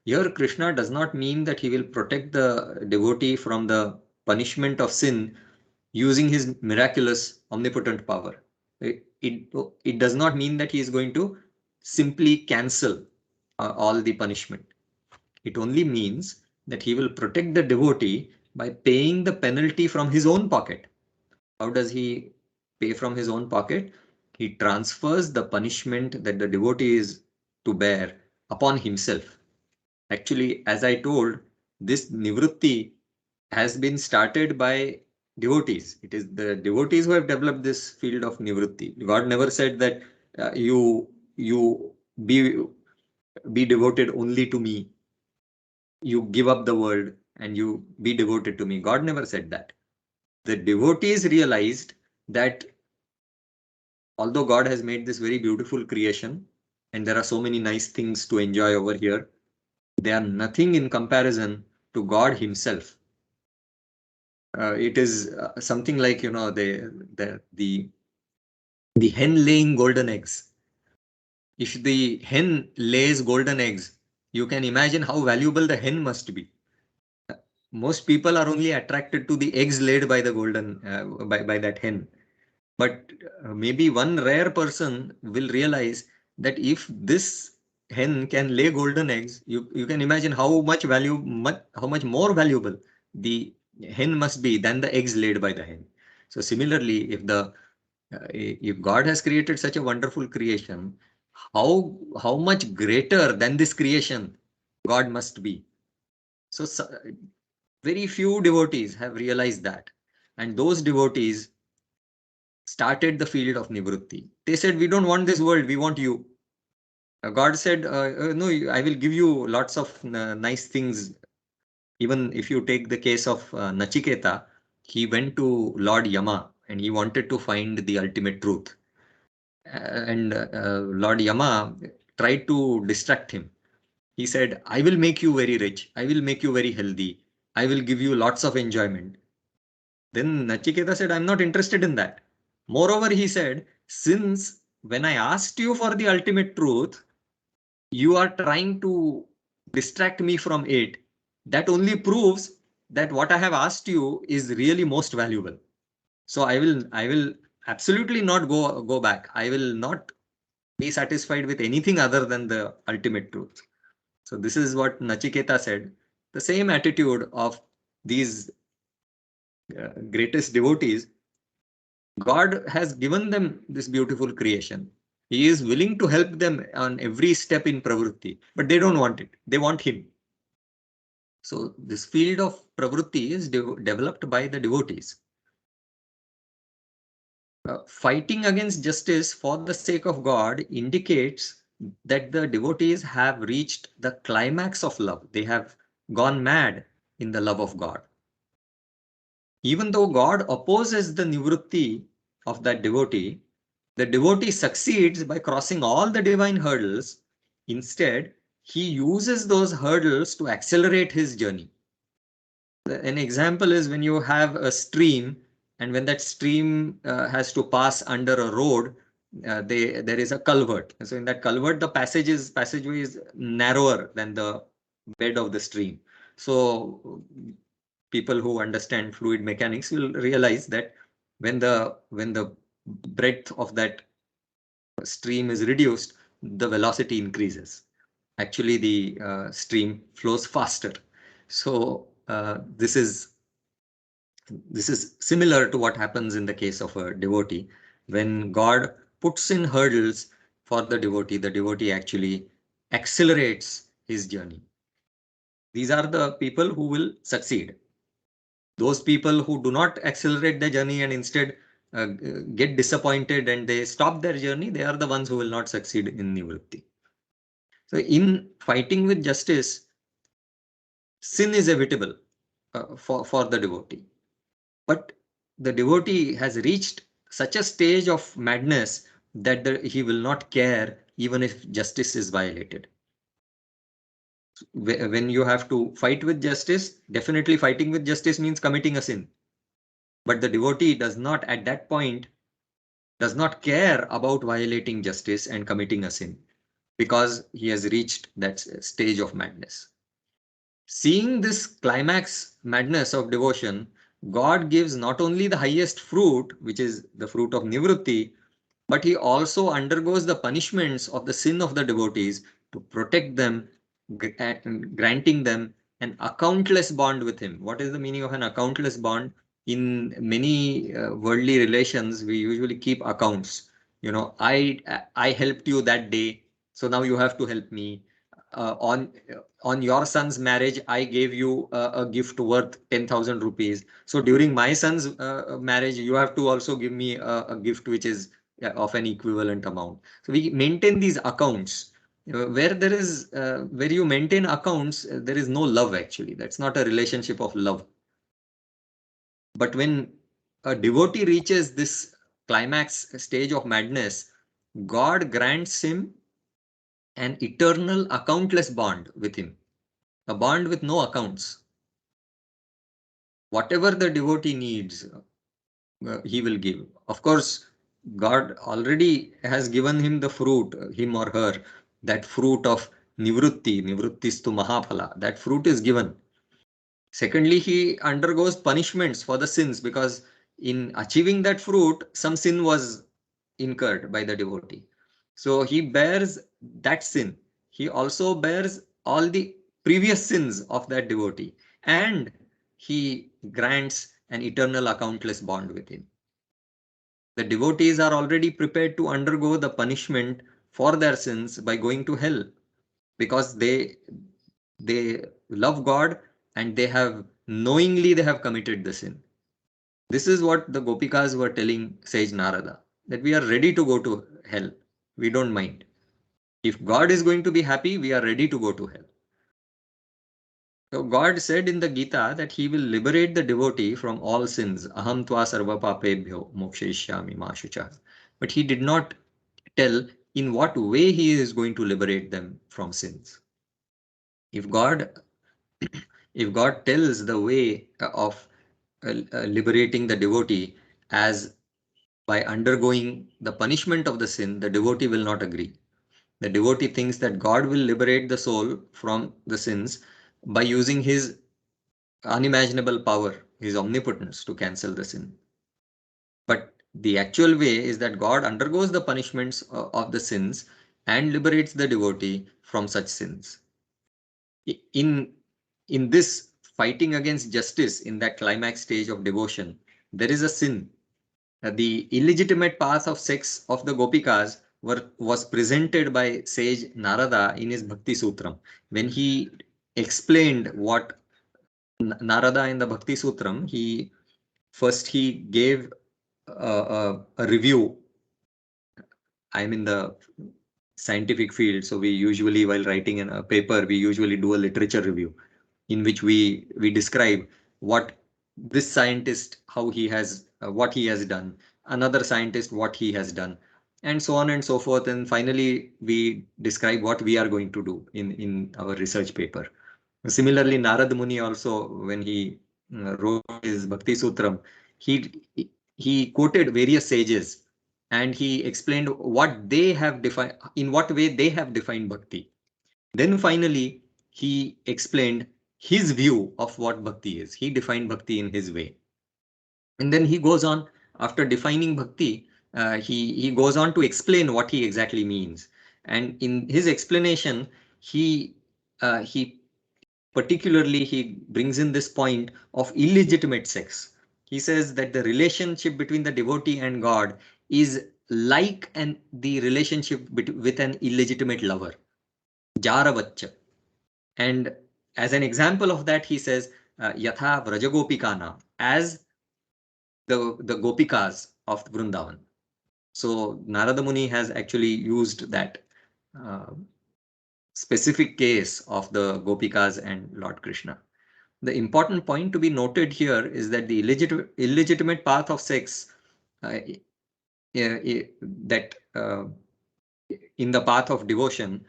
Speaker 5: Here, Krishna does not mean that he will protect the devotee from the punishment of sin using his miraculous omnipotent power. It does not mean that he is going to simply cancel all the punishment. It only means that he will protect the devotee by paying the penalty from his own pocket. How does he pay from his own pocket? He transfers the punishment that the devotee is to bear upon himself. Actually, as I told, this nivrutti has been started by devotees. It is the devotees who have developed this field of nivrutti. God never said that you be devoted only to me. You give up the world and you be devoted to me. God never said that. The devotees realized that although God has made this very beautiful creation and there are so many nice things to enjoy over here, they are nothing in comparison to God himself. It is something like, the hen laying golden eggs. If the hen lays golden eggs, you can imagine how valuable the hen must be. Most people are only attracted to the eggs laid by the by that hen. But maybe one rare person will realize that if this hen can lay golden eggs, you can imagine how much more valuable the hen must be than the eggs laid by the hen. So similarly, if God has created such a wonderful creation, how much greater than this creation God must be. So very few devotees have realized that, and those devotees started the field of nivrutti. They said, "We don't want this world, we want you." God said, "No, I will give you lots of nice things." Even if you take the case of Nachiketa, he went to Lord Yama and he wanted to find the ultimate truth. And Lord Yama tried to distract him. He said, "I will make you very rich. I will make you very healthy. I will give you lots of enjoyment." Then Nachiketa said, "I'm not interested in that." Moreover, he said, "Since when I asked you for the ultimate truth, you are trying to distract me from it, that only proves that what I have asked you is really most valuable. So I will absolutely not go back. I will not be satisfied with anything other than the ultimate truth." So this is what Nachiketa said. The same attitude of these greatest devotees, God has given them this beautiful creation. He is willing to help them on every step in pravrutti, but they don't want it. They want him. So this field of pravrutti is developed by the devotees. Fighting against justice for the sake of God indicates that the devotees have reached the climax of love. They have gone mad in the love of God. Even though God opposes the nivrutti of that devotee, the devotee succeeds by crossing all the divine hurdles. Instead, he uses those hurdles to accelerate his journey. An example is when you have a stream, and when that stream has to pass under a road, there is a culvert. So in that culvert, the passageway is narrower than the bed of the stream. So people who understand fluid mechanics will realize that when the breadth of that stream is reduced, the velocity increases. Actually, the stream flows faster. So this is similar to what happens in the case of a devotee. When God puts in hurdles for the devotee actually accelerates his journey. These are the people who will succeed. Those people who do not accelerate their journey and instead get disappointed and they stop their journey, they are the ones who will not succeed in nivritti. So in fighting with justice, sin is evitable for the devotee. But the devotee has reached such a stage of madness that he will not care even if justice is violated. When you have to fight with justice, definitely fighting with justice means committing a sin. But the devotee does not, at that point, does not care about violating justice and committing a sin because he has reached that stage of madness. Seeing this climax madness of devotion, God gives not only the highest fruit, which is the fruit of nivritti, but he also undergoes the punishments of the sin of the devotees to protect them, granting them an accountless bond with him. What is the meaning of an accountless bond? In many worldly relations, we usually keep accounts. You know, I helped you that day, so now you have to help me. On your son's marriage, I gave you a gift worth 10,000 rupees. So during my son's marriage, you have to also give me a gift which is of an equivalent amount. So we maintain these accounts. Where there is where you maintain accounts, there is no love actually. That's not a relationship of love. But when a devotee reaches this climax stage of madness, God grants him an eternal accountless bond with him, a bond with no accounts. Whatever the devotee needs, he will give. Of course, God already has given him the fruit, him or her, that fruit of nivrutti, nivrittistu mahaphala, that fruit is given. Secondly, he undergoes punishments for the sins because in achieving that fruit, some sin was incurred by the devotee. So he bears that sin. He also bears all the previous sins of that devotee, and he grants an eternal accountless bond with him. The devotees are already prepared to undergo the punishment for their sins by going to hell because they love God and they have committed the sin. This is what the Gopikas were telling Sage Narada, that we are ready to go to hell. We don't mind. If God is going to be happy, we are ready to go to hell. So God said in the Gita that he will liberate the devotee from all sins. Aham tva sarva papebhyo mokshayishyami ma shuchah. But he did not tell in what way he is going to liberate them from sins. If God tells the way of liberating the devotee as by undergoing the punishment of the sin, the devotee will not agree. The devotee thinks that God will liberate the soul from the sins by using his unimaginable power, his omnipotence to cancel the sin. But the actual way is that God undergoes the punishments of the sins and liberates the devotee from such sins. In this fighting against justice in that climax stage of devotion, there is a sin. The illegitimate path of sex of the Gopikas was presented by sage Narada in his Bhakti Sutram. When he explained what Narada in the Bhakti Sutram, he gave a review. I'm in the scientific field, so we usually, while writing a paper, we usually do a literature review in which we describe what this scientist, how he has what he has done, another scientist what he has done, and so on and so forth, and finally we describe what we are going to do in our research paper. Similarly, Narad Muni also, when he wrote his Bhakti Sutram, he quoted various sages and he explained what they have defined, in what way they have defined bhakti. Then finally, he explained his view of what bhakti is. He defined bhakti in his way. And then he goes on, after defining bhakti, he goes on to explain what he exactly means. And in his explanation, he particularly he brings in this point of illegitimate sex. He says that the relationship between the devotee and God is like the relationship with an illegitimate lover, Jaravaccha. And as an example of that, he says, Yatha Vrajagopikana, as the Gopikas of Vrindavan. So Narada Muni has actually used that specific case of the Gopikas and Lord Krishna. The important point to be noted here is that the illegitimate path of sex that in the path of devotion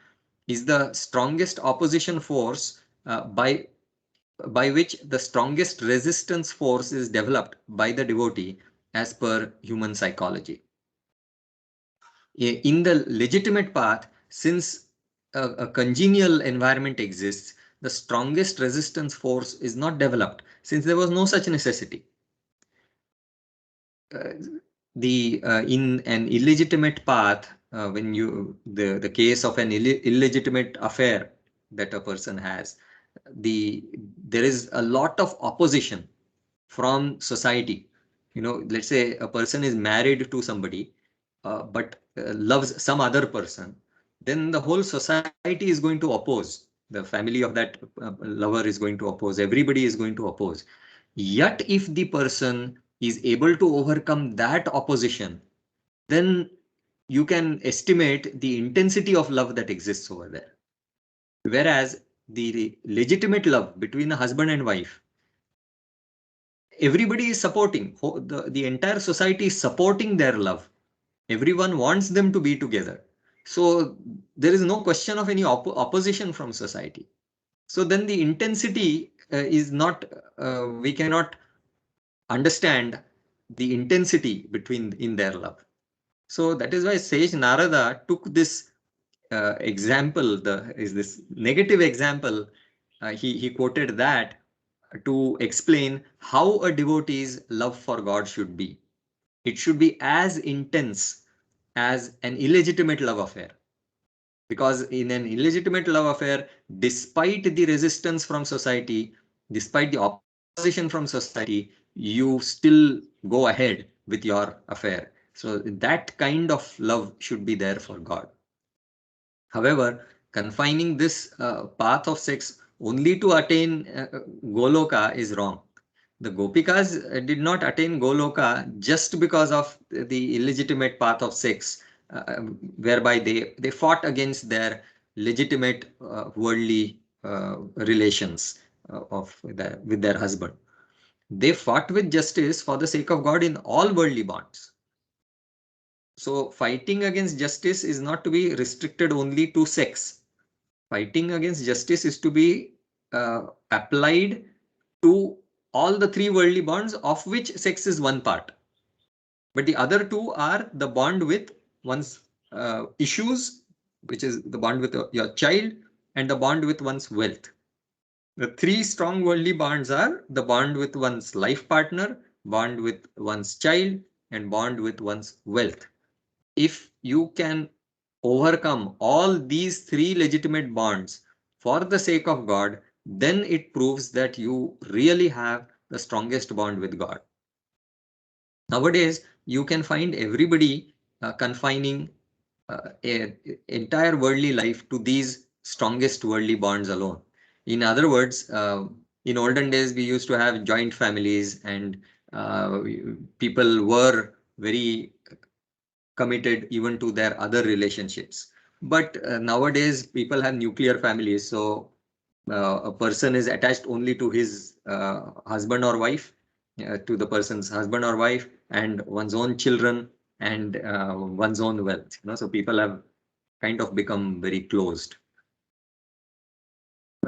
Speaker 5: is the strongest opposition force by which the strongest resistance force is developed by the devotee as per human psychology. In the legitimate path, since a congenial environment exists, the strongest resistance force is not developed, since there was no such necessity. In an illegitimate path, when the case of an illegitimate affair that a person has, there is a lot of opposition from society. Let's say a person is married to somebody, but loves some other person, then the whole society is going to oppose. The family of that lover is going to oppose. Everybody is going to oppose. Yet, if the person is able to overcome that opposition, then you can estimate the intensity of love that exists over there. Whereas the legitimate love between a husband and wife, everybody is supporting. The entire society is supporting their love. Everyone wants them to be together. So there is no question of any opposition from society. So then the intensity is not, we cannot understand the intensity in their love. So that is why sage Narada took this example, this negative example, he quoted that to explain how a devotee's love for God should be. It should be as intense as an illegitimate love affair. Because in an illegitimate love affair, despite the resistance from society, despite the opposition from society, you still go ahead with your affair. So that kind of love should be there for God. However, confining this path of sex only to attain Goloka is wrong. The Gopikas did not attain Goloka just because of the illegitimate path of sex, whereby they fought against their legitimate worldly relations with their husband. They fought with justice for the sake of God in all worldly bonds. So fighting against justice is not to be restricted only to sex. Fighting against justice is to be applied to all the three worldly bonds, of which sex is one part. But the other two are the bond with one's issues, which is the bond with your child, and the bond with one's wealth. The three strong worldly bonds are the bond with one's life partner, bond with one's child, and bond with one's wealth. If you can overcome all these three legitimate bonds for the sake of God, then it proves that you really have the strongest bond with God. Nowadays, you can find everybody confining entire worldly life to these strongest worldly bonds alone. In other words, in olden days, we used to have joint families, and people were very committed even to their other relationships. But nowadays, people have nuclear families. So a person is attached only to his husband or wife, to the person's husband or wife, and one's own children, and one's own wealth. So people have kind of become very closed.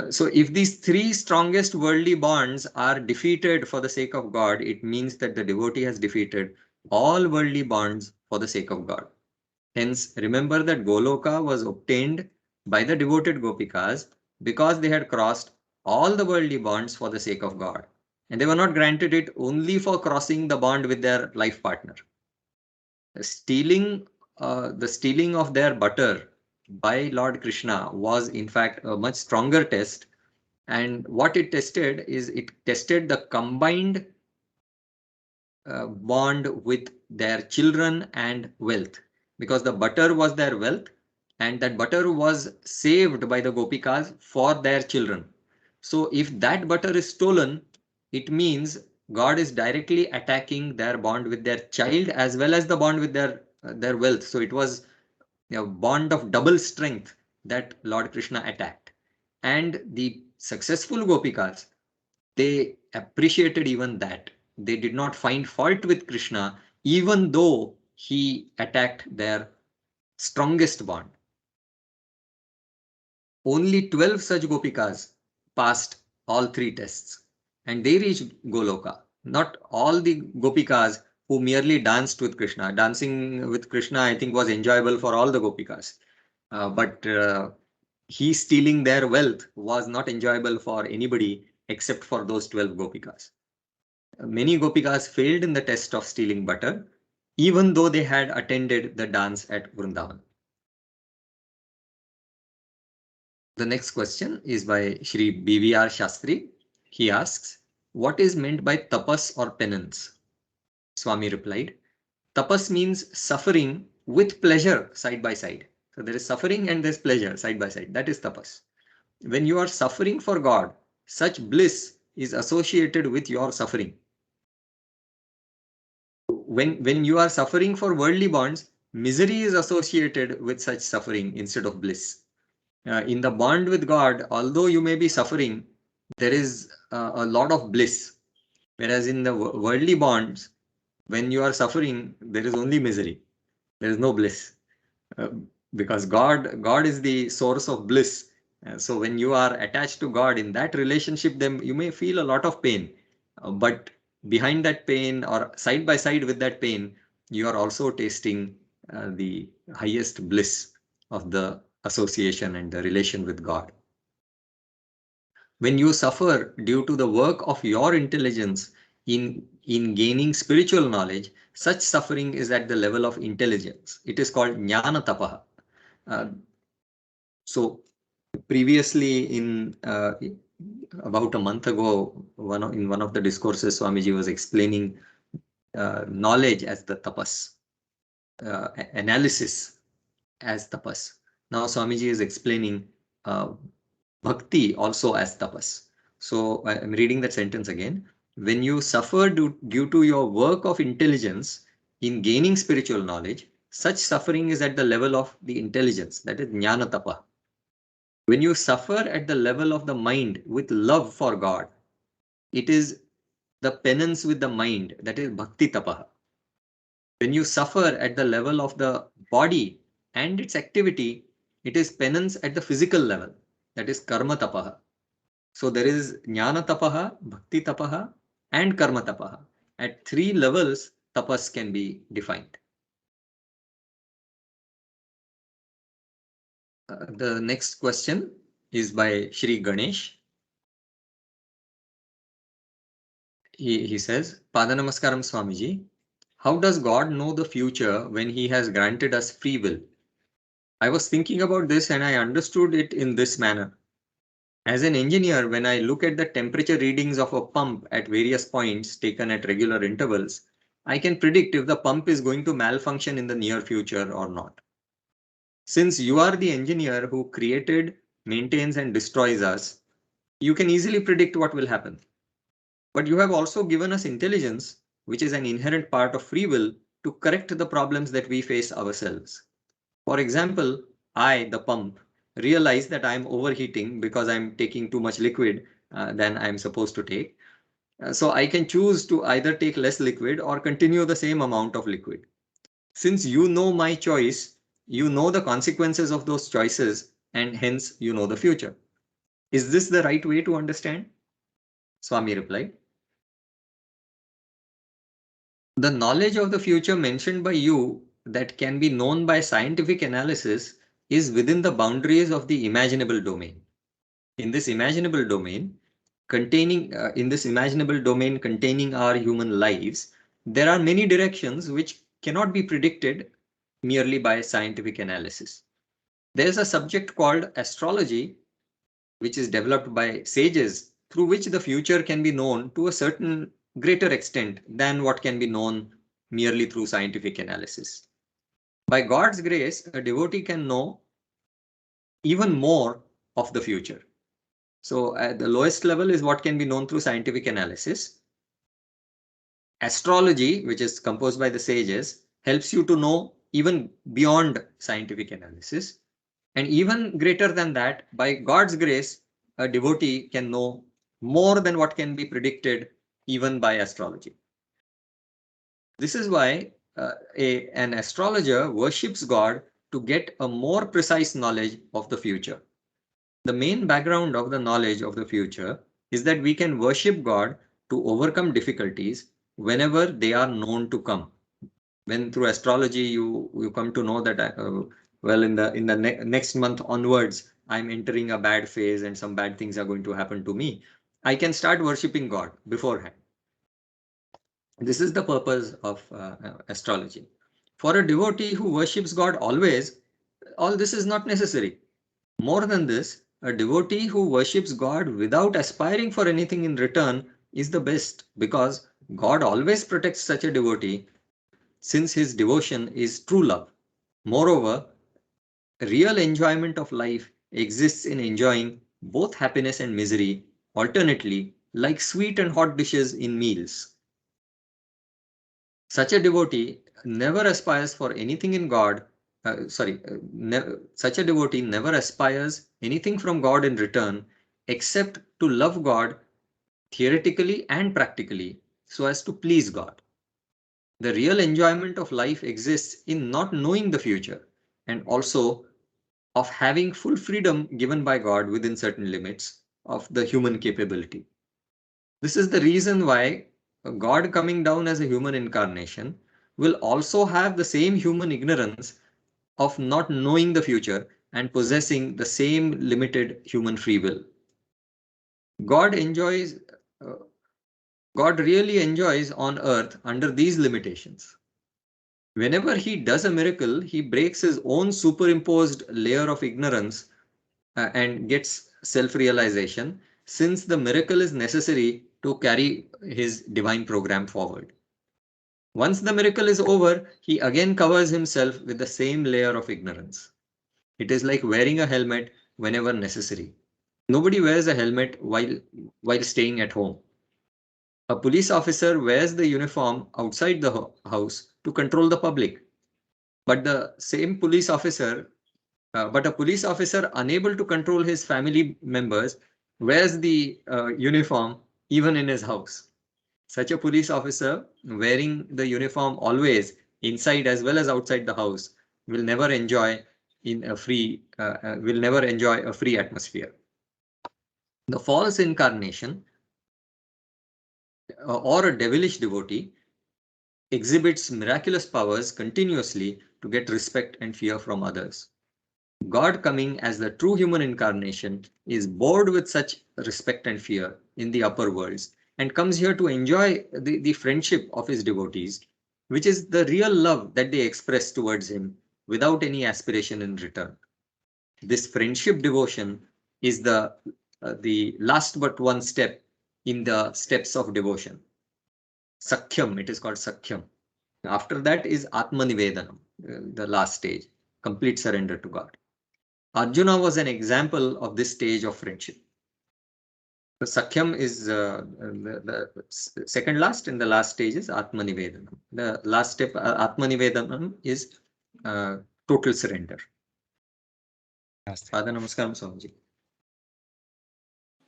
Speaker 5: So if these three strongest worldly bonds are defeated for the sake of God, it means that the devotee has defeated all worldly bonds for the sake of God. Hence, remember that Goloka was obtained by the devoted Gopikas because they had crossed all the worldly bonds for the sake of God. And they were not granted it only for crossing the bond with their life partner. The stealing of their butter by Lord Krishna was in fact a much stronger test. And what it tested is it tested the combined bond with their children and wealth, because the butter was their wealth, and that butter was saved by the Gopikas for their children. So if that butter is stolen, it means God is directly attacking their bond with their child as well as the bond with their wealth. So it was a bond of double strength that Lord Krishna attacked. And the successful Gopikas, they appreciated even that. They did not find fault with Krishna, even though he attacked their strongest bond. Only 12 such Gopikas passed all three tests, and they reached Goloka. Not all the Gopikas who merely danced with Krishna. Dancing with Krishna, I think, was enjoyable for all the Gopikas. But he stealing their wealth was not enjoyable for anybody except for those 12 Gopikas. Many Gopikas failed in the test of stealing butter, even though they had attended the dance at Vrindavan. The next question is by Shri B.V.R. Shastri. He asks, what is meant by tapas or penance? Swami replied, tapas means suffering with pleasure side by side. So there is suffering and there's pleasure side by side. That is tapas. When you are suffering for God, such bliss is associated with your suffering. When you are suffering for worldly bonds, misery is associated with such suffering instead of bliss. In the bond with God, although you may be suffering, there is a lot of bliss. Whereas in the worldly bonds, when you are suffering, there is only misery. There is no bliss. Because God is the source of bliss. So when you are attached to God in that relationship, then you may feel a lot of pain. But behind that pain, or side by side with that pain, you are also tasting the highest bliss of the association and the relation with God. When you suffer due to the work of your intelligence in gaining spiritual knowledge, such suffering is at the level of intelligence. It is called jnana tapaha. So previously, in about a month ago, in one of the discourses, Swamiji was explaining knowledge as the tapas, analysis as tapas. Now Swamiji is explaining bhakti also as tapas. So I'm reading that sentence again. When you suffer due to your work of intelligence in gaining spiritual knowledge, such suffering is at the level of the intelligence, that is jnana tapa. When you suffer at the level of the mind with love for God, it is the penance with the mind, that is bhakti tapaha. When you suffer at the level of the body and its activity, it is penance at the physical level, that is karma tapaha. So there is jnana tapaha, bhakti tapaha, and karma tapaha. At three levels, tapas can be defined. The next question is by Shri Ganesh. He says, Pada Namaskaram Swamiji, how does God know the future when he has granted us free will? I was thinking about this and I understood it in this manner. As an engineer, when I look at the temperature readings of a pump at various points taken at regular intervals, I can predict if the pump is going to malfunction in the near future or not. Since you are the engineer who created, maintains, and destroys us, you can easily predict what will happen. But you have also given us intelligence, which is an inherent part of free will, to correct the problems that we face ourselves. For example, I, the pump, realize that I'm overheating because I'm taking too much liquid than I'm supposed to take. So I can choose to either take less liquid or continue the same amount of liquid. Since you know my choice, you know the consequences of those choices, and hence you know the future. Is this the right way to understand? Swami replied, the knowledge of the future mentioned by you that can be known by scientific analysis is within the boundaries of the imaginable domain. In this imaginable domain containing our human lives, there are many directions which cannot be predicted merely by scientific analysis. There is a subject called astrology, which is developed by sages, through which the future can be known to a certain greater extent than what can be known merely through scientific analysis. By God's grace, a devotee can know even more of the future. So at the lowest level is what can be known through scientific analysis. Astrology, which is composed by the sages, helps you to know even beyond scientific analysis. And even greater than that, by God's grace, a devotee can know more than what can be predicted even by astrology. This is why an astrologer worships God to get a more precise knowledge of the future. The main background of the knowledge of the future is that we can worship God to overcome difficulties whenever they are known to come. When through astrology you come to know that well, in the next month onwards, I'm entering a bad phase and some bad things are going to happen to me, I can start worshipping God beforehand. This is the purpose of astrology. For a devotee who worships God always, all this is not necessary. More than this, a devotee who worships God without aspiring for anything in return is the best, because God always protects such a devotee, since his devotion is true love. Moreover, real enjoyment of life exists in enjoying both happiness and misery alternately, like sweet and hot dishes in meals. Such a devotee never aspires for anything in God. Such a devotee never aspires anything from God in return except to love God theoretically and practically so as to please God. The real enjoyment of life exists in not knowing the future and also of having full freedom given by God within certain limits of the human capability. This is the reason why God coming down as a human incarnation will also have the same human ignorance of not knowing the future and possessing the same limited human free will. God really enjoys on earth under these limitations. Whenever he does a miracle, he breaks his own superimposed layer of ignorance and gets self-realization, since the miracle is necessary to carry his divine program forward. Once the miracle is over, he again covers himself with the same layer of ignorance. It is like wearing a helmet whenever necessary. Nobody wears a helmet while staying at home. A police officer wears the uniform outside the house to control the public. But a police officer unable to control his family members wears the uniform even in his house. Such a police officer wearing the uniform always inside as well as outside the house will never enjoy a free atmosphere. The false incarnation or a devilish devotee exhibits miraculous powers continuously to get respect and fear from others. God coming as the true human incarnation is bored with such respect and fear in the upper worlds and comes here to enjoy the friendship of his devotees, which is the real love that they express towards him without any aspiration in return. This friendship devotion is the the last but one step in the steps of devotion. Sakhyam, it is called Sakhyam. After that is Atmanivedanam, the last stage, complete surrender to God. Arjuna was an example of this stage of friendship. The Sakhyam is the second last, and the last stage is Atmanivedanam. The last step, Atmanivedanam, is total surrender. Father Namaskaram, Swamiji.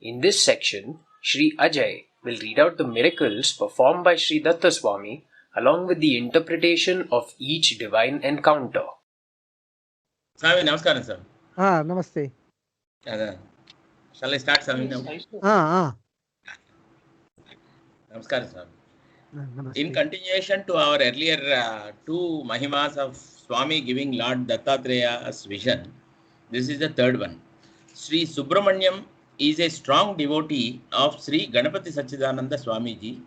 Speaker 1: In this section, Sri Ajay will read out the miracles performed by Sri Datta Swami along with the interpretation of each divine encounter.
Speaker 6: Swami, Namaskaram, sir.
Speaker 3: Namaste.
Speaker 6: Shall I start, Swami, now? Namaskaram, Swami.
Speaker 3: Namaste.
Speaker 6: In continuation to our earlier two Mahimas of Swami giving Lord Dattatreya's vision, this is the third one. Sri Subramanyam is a strong devotee of Sri Ganapati Sachidananda Swamiji,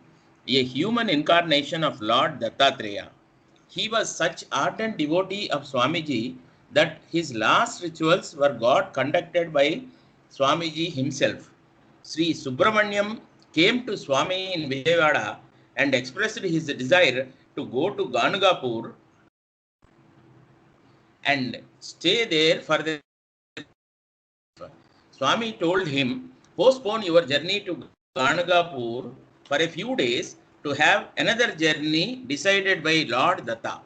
Speaker 6: a human incarnation of Lord Dattatreya. He was such ardent devotee of Swamiji that his last rituals were got conducted by Swamiji himself. Sri Subramanyam came to Swami in Vijayawada and expressed his desire to go to Ganugapur and stay there for the Swami told him, postpone your journey to Ganugapur for a few days to have another journey decided by Lord Datta.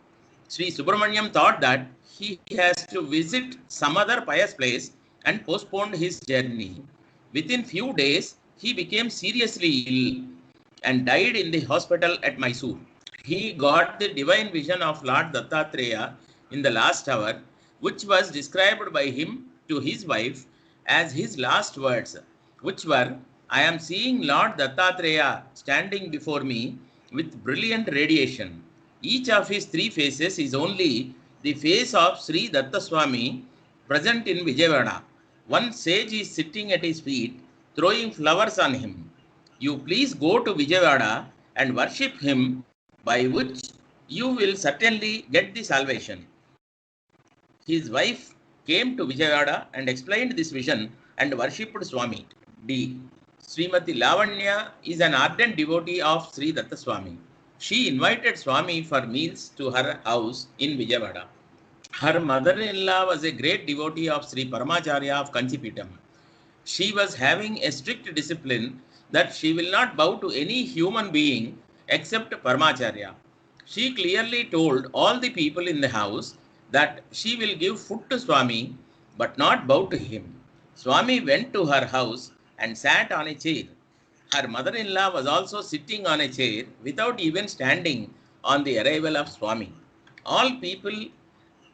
Speaker 6: Sri Subramanyam thought that he has to visit some other pious place and postponed his journey. Within few days, he became seriously ill and died in the hospital at Mysore. He got the divine vision of Lord Dattatreya in the last hour, which was described by him to his wife as his last words, which were, I am seeing Lord Dattatreya standing before me with brilliant radiation. Each of his three faces is only the face of Sri Datta Swami present in Vijayawada. One sage is sitting at his feet, throwing flowers on him. You please go to Vijayawada and worship him, by which you will certainly get the salvation. His wife came to Vijayawada and explained this vision and worshipped Swami. D. Srimati Lavanya is an ardent devotee of Sri Datta Swami. She invited Swami for meals to her house in Vijayawada. Her mother-in-law was a great devotee of Sri Paramacharya of Kanchipitam. She was having a strict discipline that she will not bow to any human being except Paramacharya. She clearly told all the people in the house that she will give food to Swami but not bow to him. Swami went to her house and sat on a chair. Her mother-in-law was also sitting on a chair without even standing on the arrival of Swami. All people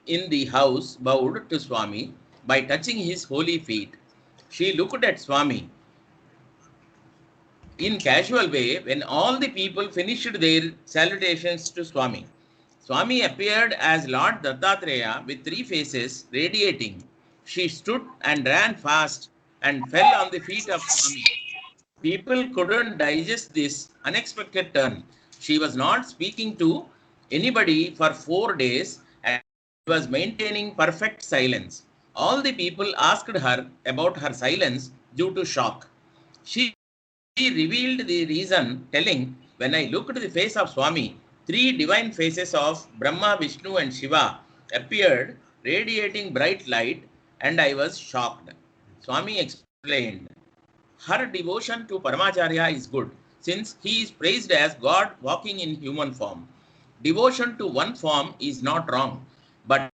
Speaker 6: in the house bowed to Swami by touching his holy feet. She looked at Swami in casual way when all the people finished their salutations to Swami. Swami appeared as Lord Dattatreya with three faces radiating. She stood and ran fast and fell on the feet of Swami. People couldn't digest this unexpected turn. She was not speaking to anybody for 4 days and was maintaining perfect silence. All the people asked her about her silence due to shock. She revealed the reason, telling, when I looked at the face of Swami, three divine faces of Brahma, Vishnu and Shiva appeared, radiating bright light, and I was shocked. Swami explained, her devotion to Paramacharya is good, since he is praised as God walking in human form. Devotion to one form is not wrong, but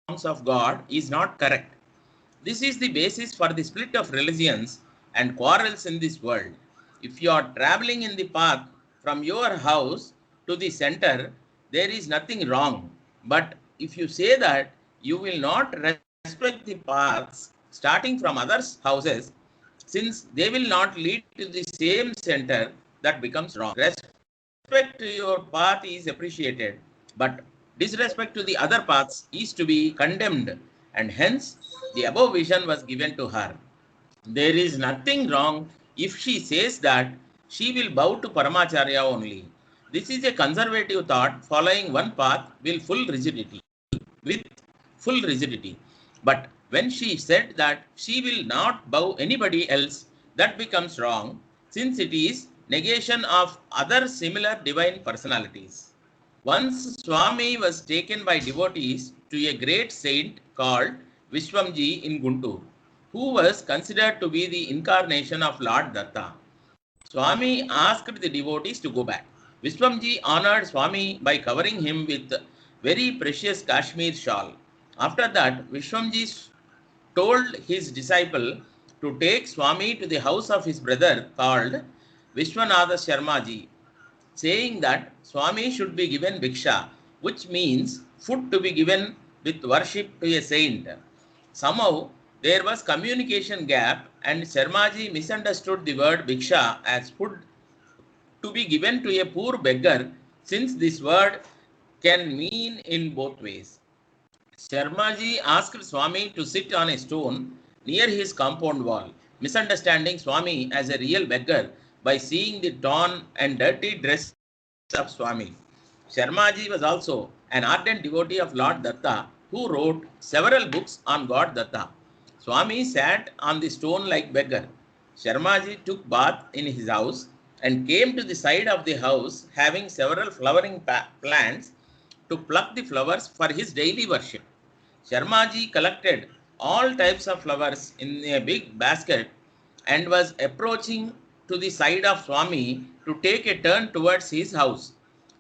Speaker 6: forms of God is not correct. This is the basis for the split of religions and quarrels in this world. If you are traveling in the path from your house to the center, there is nothing wrong. But if you say that you will not respect the paths starting from others' houses, since they will not lead to the same center, that becomes wrong. Respect to your path is appreciated, but disrespect to the other paths is to be condemned, and hence the above vision was given to her. There is nothing wrong if she says that she will bow to Paramacharya only. This is a conservative thought, following one path with full rigidity. But When she said that she will not bow anybody else, that becomes wrong, since it is negation of other similar divine personalities. Once Swami was taken by devotees to a great saint called Vishwamji in Guntur, who was considered to be the incarnation of Lord Datta. Swami asked the devotees to go back. Vishwamji honored Swami by covering him with very precious Kashmir shawl. After that, Vishwamji told his disciple to take Swami to the house of his brother called Vishwanatha Sharmaji, saying that Swami should be given bhiksha, which means food to be given with worship to a saint. Somehow there was communication gap and Sharmaji misunderstood the word bhiksha as food to be given to a poor beggar, since this word can mean in both ways. Sharmaji asked Swami to sit on a stone near his compound wall, misunderstanding Swami as a real beggar by seeing the torn and dirty dress of Swami. Sharmaji was also an ardent devotee of Lord Datta who wrote several books on God Datta. Swami sat on the stone like beggar. Sharmaji took bath in his house and came to the side of the house having several flowering plants to pluck the flowers for his daily worship. Sharmaji collected all types of flowers in a big basket and was approaching to the side of Swami to take a turn towards his house.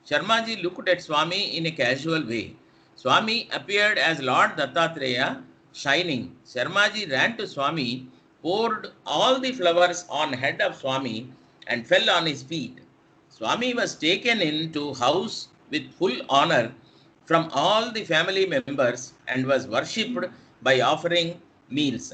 Speaker 6: Sharmaji looked at Swami in a casual way. Swami appeared as Lord Dattatreya, shining. Sharmaji ran to Swami, poured all the flowers on head of Swami and fell on his feet. Swami was taken into house with full honor from all the family members and was worshipped by offering meals.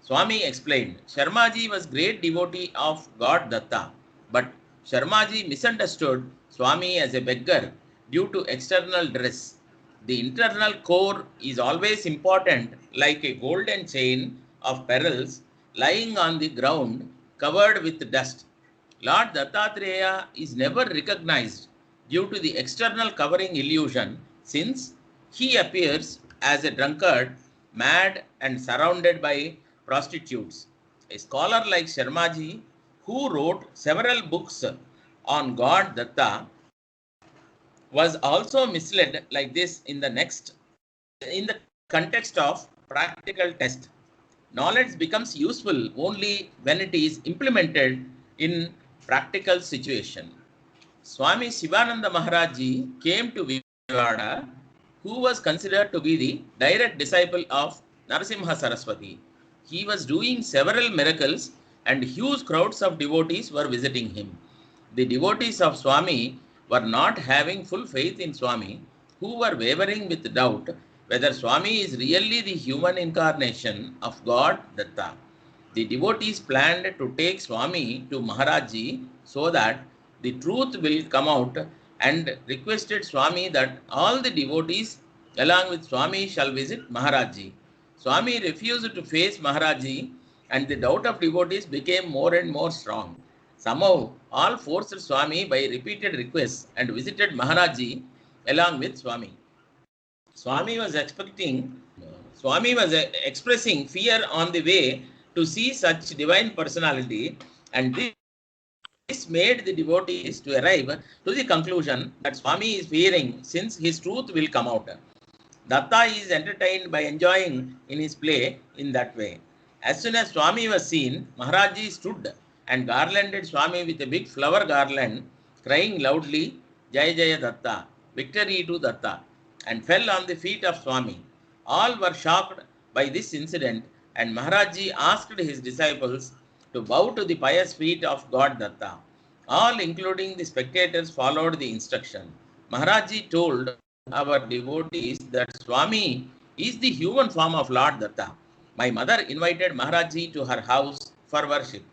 Speaker 6: Swami explained, Sharmaji was great devotee of God Datta, but Sharmaji misunderstood Swami as a beggar due to external dress. The internal core is always important, like a golden chain of pearls lying on the ground covered with dust. Lord Dattatreya is never recognized due to the external covering illusion, since he appears as a drunkard, mad and surrounded by prostitutes. A scholar like Sharmaji, who wrote several books on God Datta, was also misled like this in the context of practical test. Knowledge becomes useful only when it is implemented in practical situation. Swami Shivananda Maharaj Ji came to Vijayawada, who was considered to be the direct disciple of Narasimha Saraswati. He was doing several miracles and huge crowds of devotees were visiting him. The devotees of Swami were not having full faith in Swami, who were wavering with doubt whether Swami is really the human incarnation of God Datta. The devotees planned to take Swami to Maharaj Ji so that the truth will come out, and requested Swami that all the devotees along with Swami shall visit Maharaj Ji. Swami refused to face Maharaj Ji, and the doubt of devotees became more and more strong. Somehow, all forced Swami by repeated requests and visited Maharaj Ji along with Swami. Swami was expressing fear on the way to see such divine personality, and this made the devotees to arrive to the conclusion that Swami is fearing, since his truth will come out. Datta is entertained by enjoying in his play in that way. As soon as Swami was seen, Maharaj Ji stood and garlanded Swami with a big flower garland, crying loudly, Jai Jaya Datta, victory to Datta, and fell on the feet of Swami. All were shocked by this incident, and Maharaj Ji asked his disciples to bow to the pious feet of God Datta. All, including the spectators, followed the instruction. Maharaj Ji told our devotees that Swami is the human form of Lord Datta. My mother invited Maharaj Ji to her house for worship.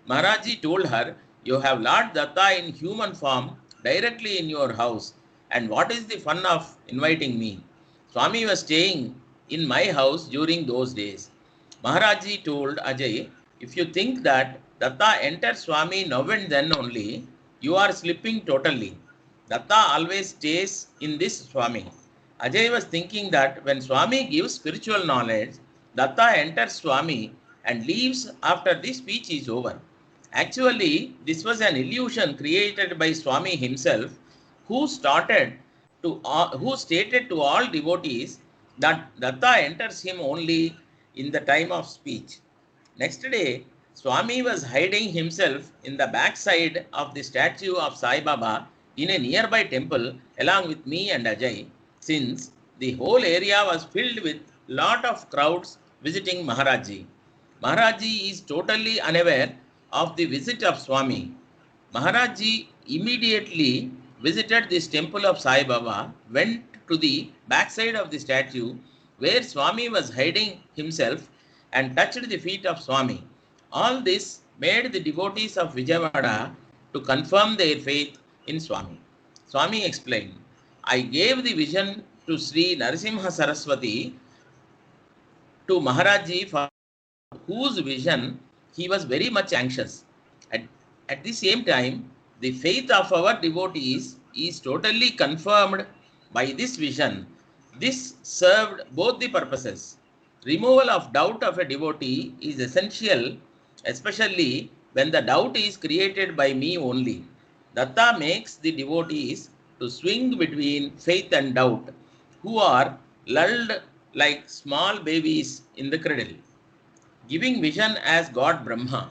Speaker 6: Maharaj Ji told her, you have Lord Datta in human form directly in your house, and what is the fun of inviting me? Swami was staying in my house during those days. Maharaj Ji told Ajay, if you think that Datta enters Swami now and then only, you are slipping totally. Datta always stays in this Swami. Ajay was thinking that when Swami gives spiritual knowledge, Datta enters Swami and leaves after the speech is over. Actually, this was an illusion created by Swami himself, who who stated to all devotees that Datta enters him only in the time of speech. Next day, Swami was hiding himself in the backside of the statue of Sai Baba in a nearby temple along with me and Ajay, since the whole area was filled with lot of crowds visiting Maharajji. Maharajji is totally unaware of the visit of Swami. Maharajji immediately visited this temple of Sai Baba, went to the backside of the statue where Swami was hiding himself and touched the feet of Swami. All this made the devotees of Vijayawada to confirm their faith in Swami. Swami explained, I gave the vision to Sri Narasimha Saraswati to Maharajji, for whose vision he was very much anxious. At the same time, the faith of our devotees is totally confirmed by this vision. This served both the purposes. Removal of doubt of a devotee is essential, especially when the doubt is created by me only. Datta makes the devotees to swing between faith and doubt, who are lulled like small babies in the cradle. Giving vision as God Brahma.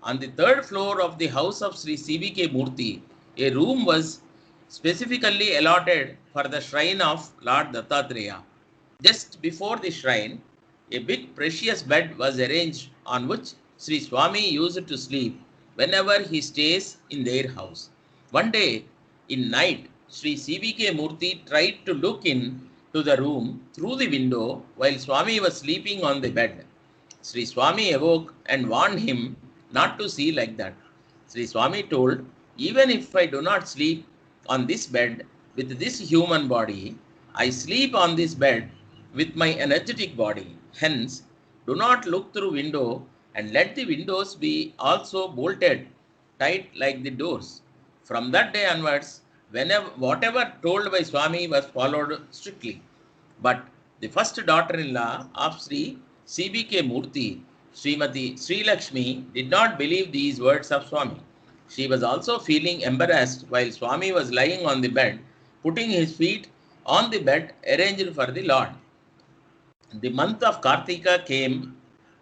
Speaker 6: On the third floor of the house of Sri CBK Murthy, a room was specifically allotted for the shrine of Lord Dattatreya. Just before the shrine, a big precious bed was arranged on which Sri Swami used to sleep whenever he stays in their house. One day, in night, Sri CBK Murthy tried to look in to the room through the window while Swami was sleeping on the bed. Sri Swami awoke and warned him not to see like that. Sri Swami told, even if I do not sleep on this bed with this human body, I sleep on this bed with my energetic body. Hence, do not look through window and let the windows be also bolted tight like the doors. From that day onwards, whatever told by Swami was followed strictly. But the first daughter-in-law of Sri CBK Murthy, Srimati Sri Lakshmi, did not believe these words of Swami. She was also feeling embarrassed while Swami was lying on the bed, putting his feet on the bed arranged for the Lord. The month of Kartika came,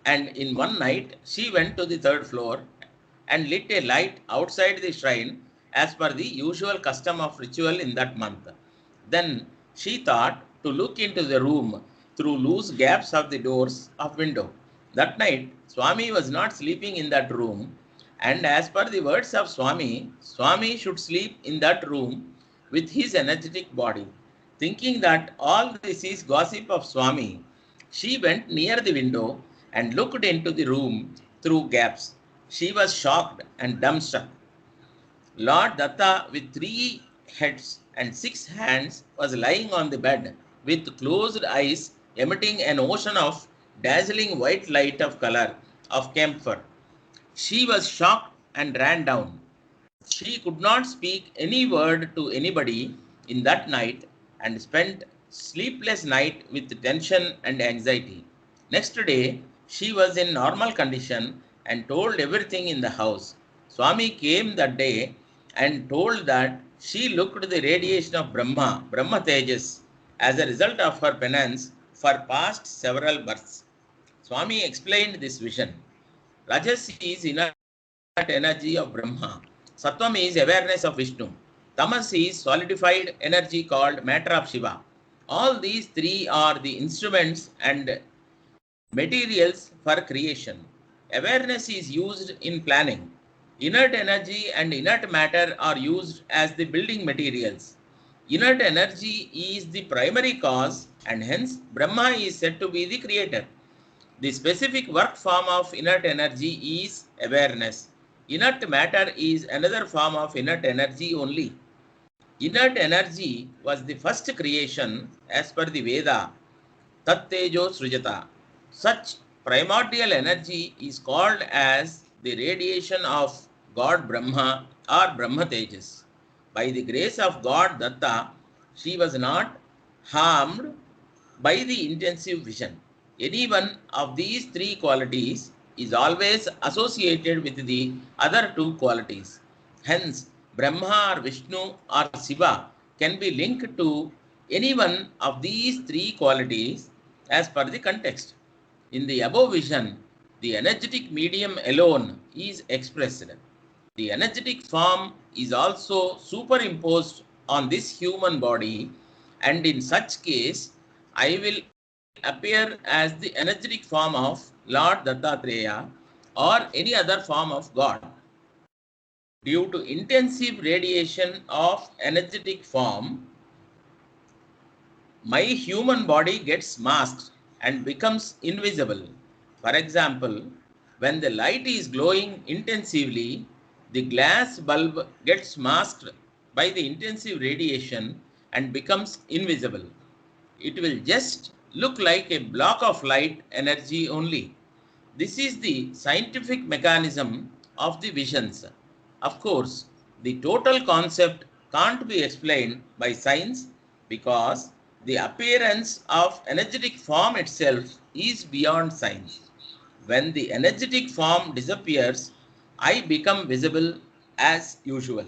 Speaker 6: and in one night she went to the third floor and lit a light outside the shrine as per the usual custom of ritual in that month. Then she thought to look into the room through loose gaps of the doors of window. That night, Swami was not sleeping in that room, and as per the words of Swami, Swami should sleep in that room with his energetic body. Thinking that all this is gossip of Swami, she went near the window and looked into the room through gaps. She was shocked and dumbstruck. Lord Datta, with 3 heads and 6 hands, was lying on the bed with closed eyes, emitting an ocean of dazzling white light of color of camphor. She was shocked and ran down. She could not speak any word to anybody in that night and spent sleepless night with tension and anxiety. Next day, she was in normal condition and told everything in the house. Swami came that day and told that she looked the radiation of Brahma Tejas, as a result of her penance for past several births. Swami explained this vision. Rajas is inert energy of Brahma. Sattvam is awareness of Vishnu. Tamas is solidified energy called matter of Shiva. All these 3 are the instruments and materials for creation. Awareness is used in planning. Inert energy and inert matter are used as the building materials. Inert energy is the primary cause, and hence Brahma is said to be the creator. The specific work form of inert energy is awareness. Inert matter is another form of inert energy only. Inert energy was the first creation as per the Veda, Tat Tejo Srijata. Such primordial energy is called as the radiation of God Brahma or Brahma Tejas. By the grace of God Datta, she was not harmed by the intensive vision. Any one of these three qualities is always associated with the other two qualities. Hence, Brahma or Vishnu or Shiva can be linked to any one of these three qualities as per the context. In the above vision, the energetic medium alone is expressed. The energetic form is also superimposed on this human body, and in such case, I will appear as the energetic form of Lord Dattatreya or any other form of God. Due to intensive radiation of energetic form, my human body gets masked and becomes invisible. For example, when the light is glowing intensively, the glass bulb gets masked by the intensive radiation and becomes invisible. It will just look like a block of light energy only. This is the scientific mechanism of the visions. Of course, the total concept can't be explained by science because the appearance of energetic form itself is beyond science. When the energetic form disappears, I become visible as usual.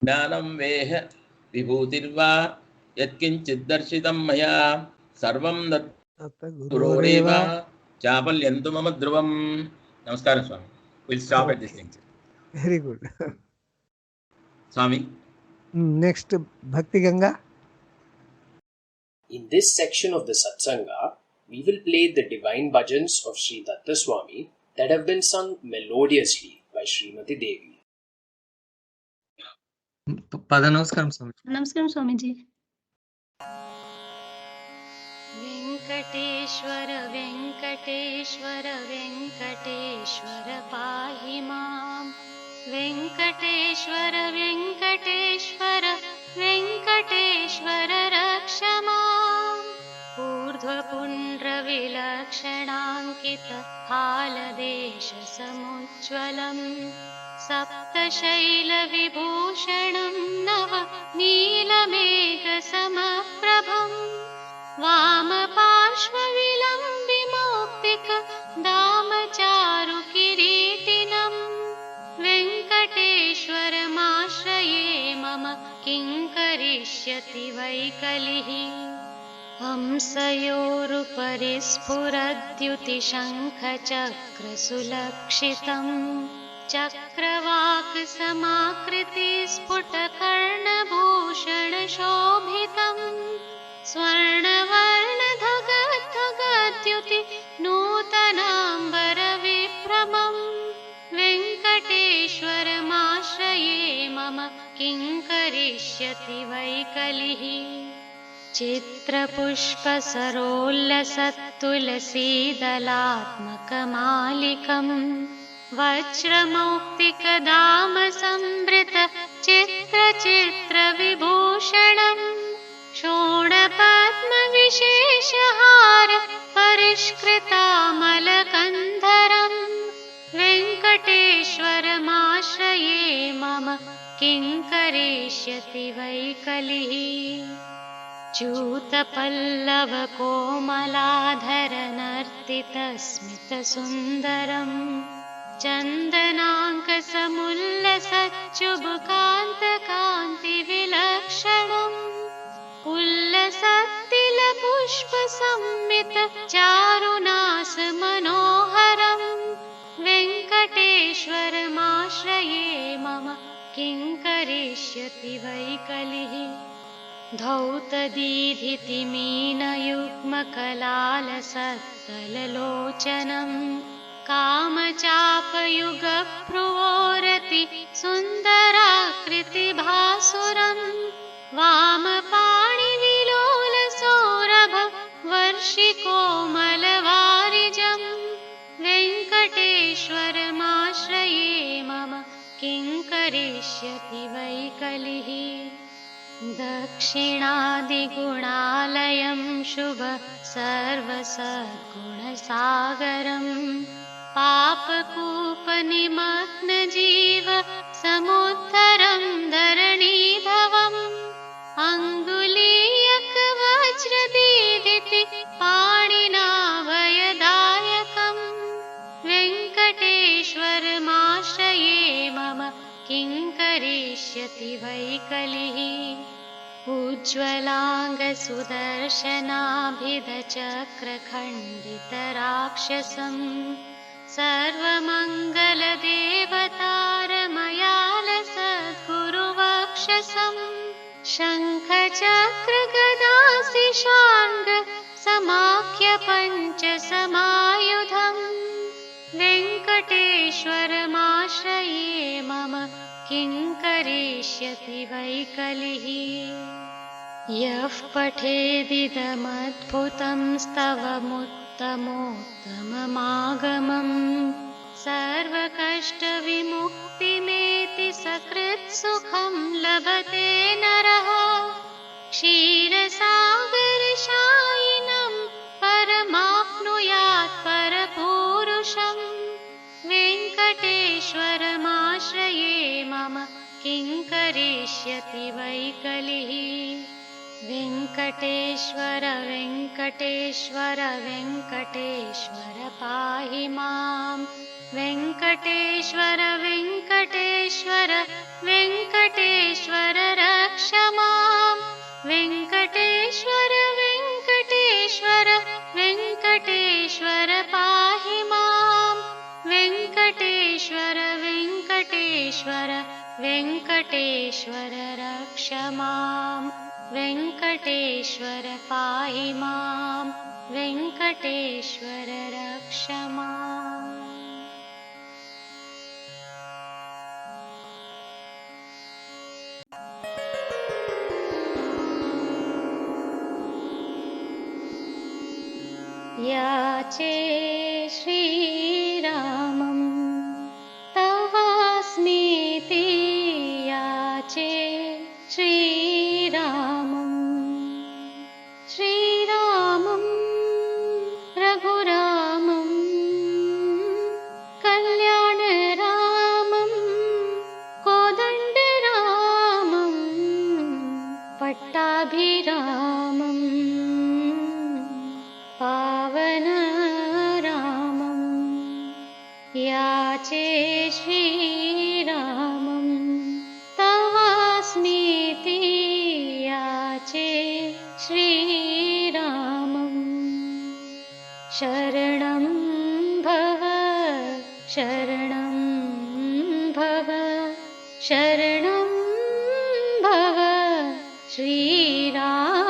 Speaker 6: Jnanam veha vibhutirva yatkinchid darshitam maya sarvam
Speaker 3: Tata
Speaker 6: Guroreva Chapalyantu Mama Dhruvam. Namaskaram, Swami. We'll stop at this
Speaker 3: Okay.
Speaker 6: thing.
Speaker 3: Very good.
Speaker 6: Swami.
Speaker 3: Next, Bhakti Ganga.
Speaker 1: In this section of the Satsanga, we will play the divine bhajans of Sri Datta Swami that have been sung melodiously by Srimati Devi.
Speaker 5: Padanamaskaram, Swami.
Speaker 2: नमस्कार स्वामी जी.
Speaker 7: वेङ्कटेश्वर वेङ्कटेश्वर वेङ्कटेश्वर पाहि मां वेङ्कटेश्वर वेङ्कटेश्वर वेङ्कटेश्वर रक्ष माम् ऊर्ध्वपुण्ड्रविलक्षणाङ्कित हालदेशसमुज्ज्वलम् सप्तशैलविभूषणं नव नीलमेघसमप्रभम् वामपार्श्वविलम्बिमौक्तिक दामचारुकिरीटिनम् वेङ्कटेश्वरमाश्रये मम किं करिष्यति वैकलिः हंसयोरुपरि स्फुरद्युतिशङ्खचक्रसुलक्षितम् चक्रवाकसमाकृति स्फुटकर्णभूषणशोभितम् स्वर्णवर्णधगद्धगद्युति नूतनाम्बरविभ्रमम् वेङ्कटेश्वरमाश्रये मम किं करिष्यति वैकलिः चित्रपुष्पसरोल्लसत्तुलसीदलात्मकमालिकम् वज्रमौक्तिकदामसंवृत चित्रविभूषणम् शोणपद्मविशेषहार परिष्कृतामलकन्धरम् वेङ्कटेश्वरमाश्रये मम किं करिष्यति वैकलिः च्यूतपल्लवकोमलाधरनर्तितस्मितसुन्दरम् चन्दनाङ्कसमुल्लसच्चुबुकान्तकान्तिविलक्षणम् उल्लसत्तिलपुष्पसंमित चारुनासमनोहरम् वेङ्कटेश्वरमाश्रये मम किं करिष्यति वैकलिः धौतदीधितिमीनयुग्मकलालसत्तललोचनम् कामचापयुगभ्रुवोरति सुन्दराकृतिभासुरम् वामपाणिविलोलसौरभ वर्षिकोमलवारिजम् वेङ्कटेश्वरमाश्रये मम किं करिष्यति वैकलिः दक्षिणादिगुणालयं शुभ सर्वसद्गुणसागरम् पापकूपनिमग्नजीव समुद्धरं धरणीधवम् अङ्गुलीयकवज्रदीधिति पाणिना वेङ्कटेश्वरवेङ्कटेश्वरवेङ्कटेश्वरवेङ्कटेश्वरवेङ्कटेश्वरवेङ्कटेश्वरवेङ्कटेश्वरवेङ्कटेश्वरवेङ्कटेश्वरवेङ्कटेश्वरवेङ्कटेश्वरपाहि माम् उज्ज्वलाङ्गसुदर्शनाभिधचक्रखण्डितराक्षसम् सर्वमङ्गलदेवतारमयालसद्गुरुवक्षसम् शङ्खचक्रगदासिषाङ्ग समाख्य पञ्चसमायुधम् वेङ्कटेश्वरमाश्रये मम किं करिष्यति वै कलिः यः पठेदिदमद्भुतं स्तवमुत्तमोत्तममागमम् सर्वकष्टविमुक्तिमेति सकृत्सुखं लभते नरः क्षीरसागरशायिनं परमाप्नुयात् परपूरुषम् वेङ्कटेश्वरमाश्रये मम किं करिष्यति वै कलिः वेङ्कटेश्वर वेङ्कटेश्वर वेङ्कटेश्वर पाहि माम् वेङ्कटेश्वर वेङ्कटेश्वर वेङ्कटेश्वर रक्ष माम् वेङ्कटेश्वर वेङ्कटेश्वर वेङ्कटेश्वर पाहि माम् वेङ्कटेश्वर वेङ्कटेश्वर वेङ्कटेश्वर रक्ष माम् वेङ्कटेश्वर पाहि माम् वेङ्कटेश्वर रक्ष माम् याचे श्रीरामं तवास्मीति याचे श्रीरामं श्रीरामं रघुरामं कल्याणरामं कोदण्डरामं पट्टाभिरामम् पावनरामं याचे श्रीरामं तवास्मीति याचे श्रीरामं शरणं भव शरणं भव शरणं भव श्रीराम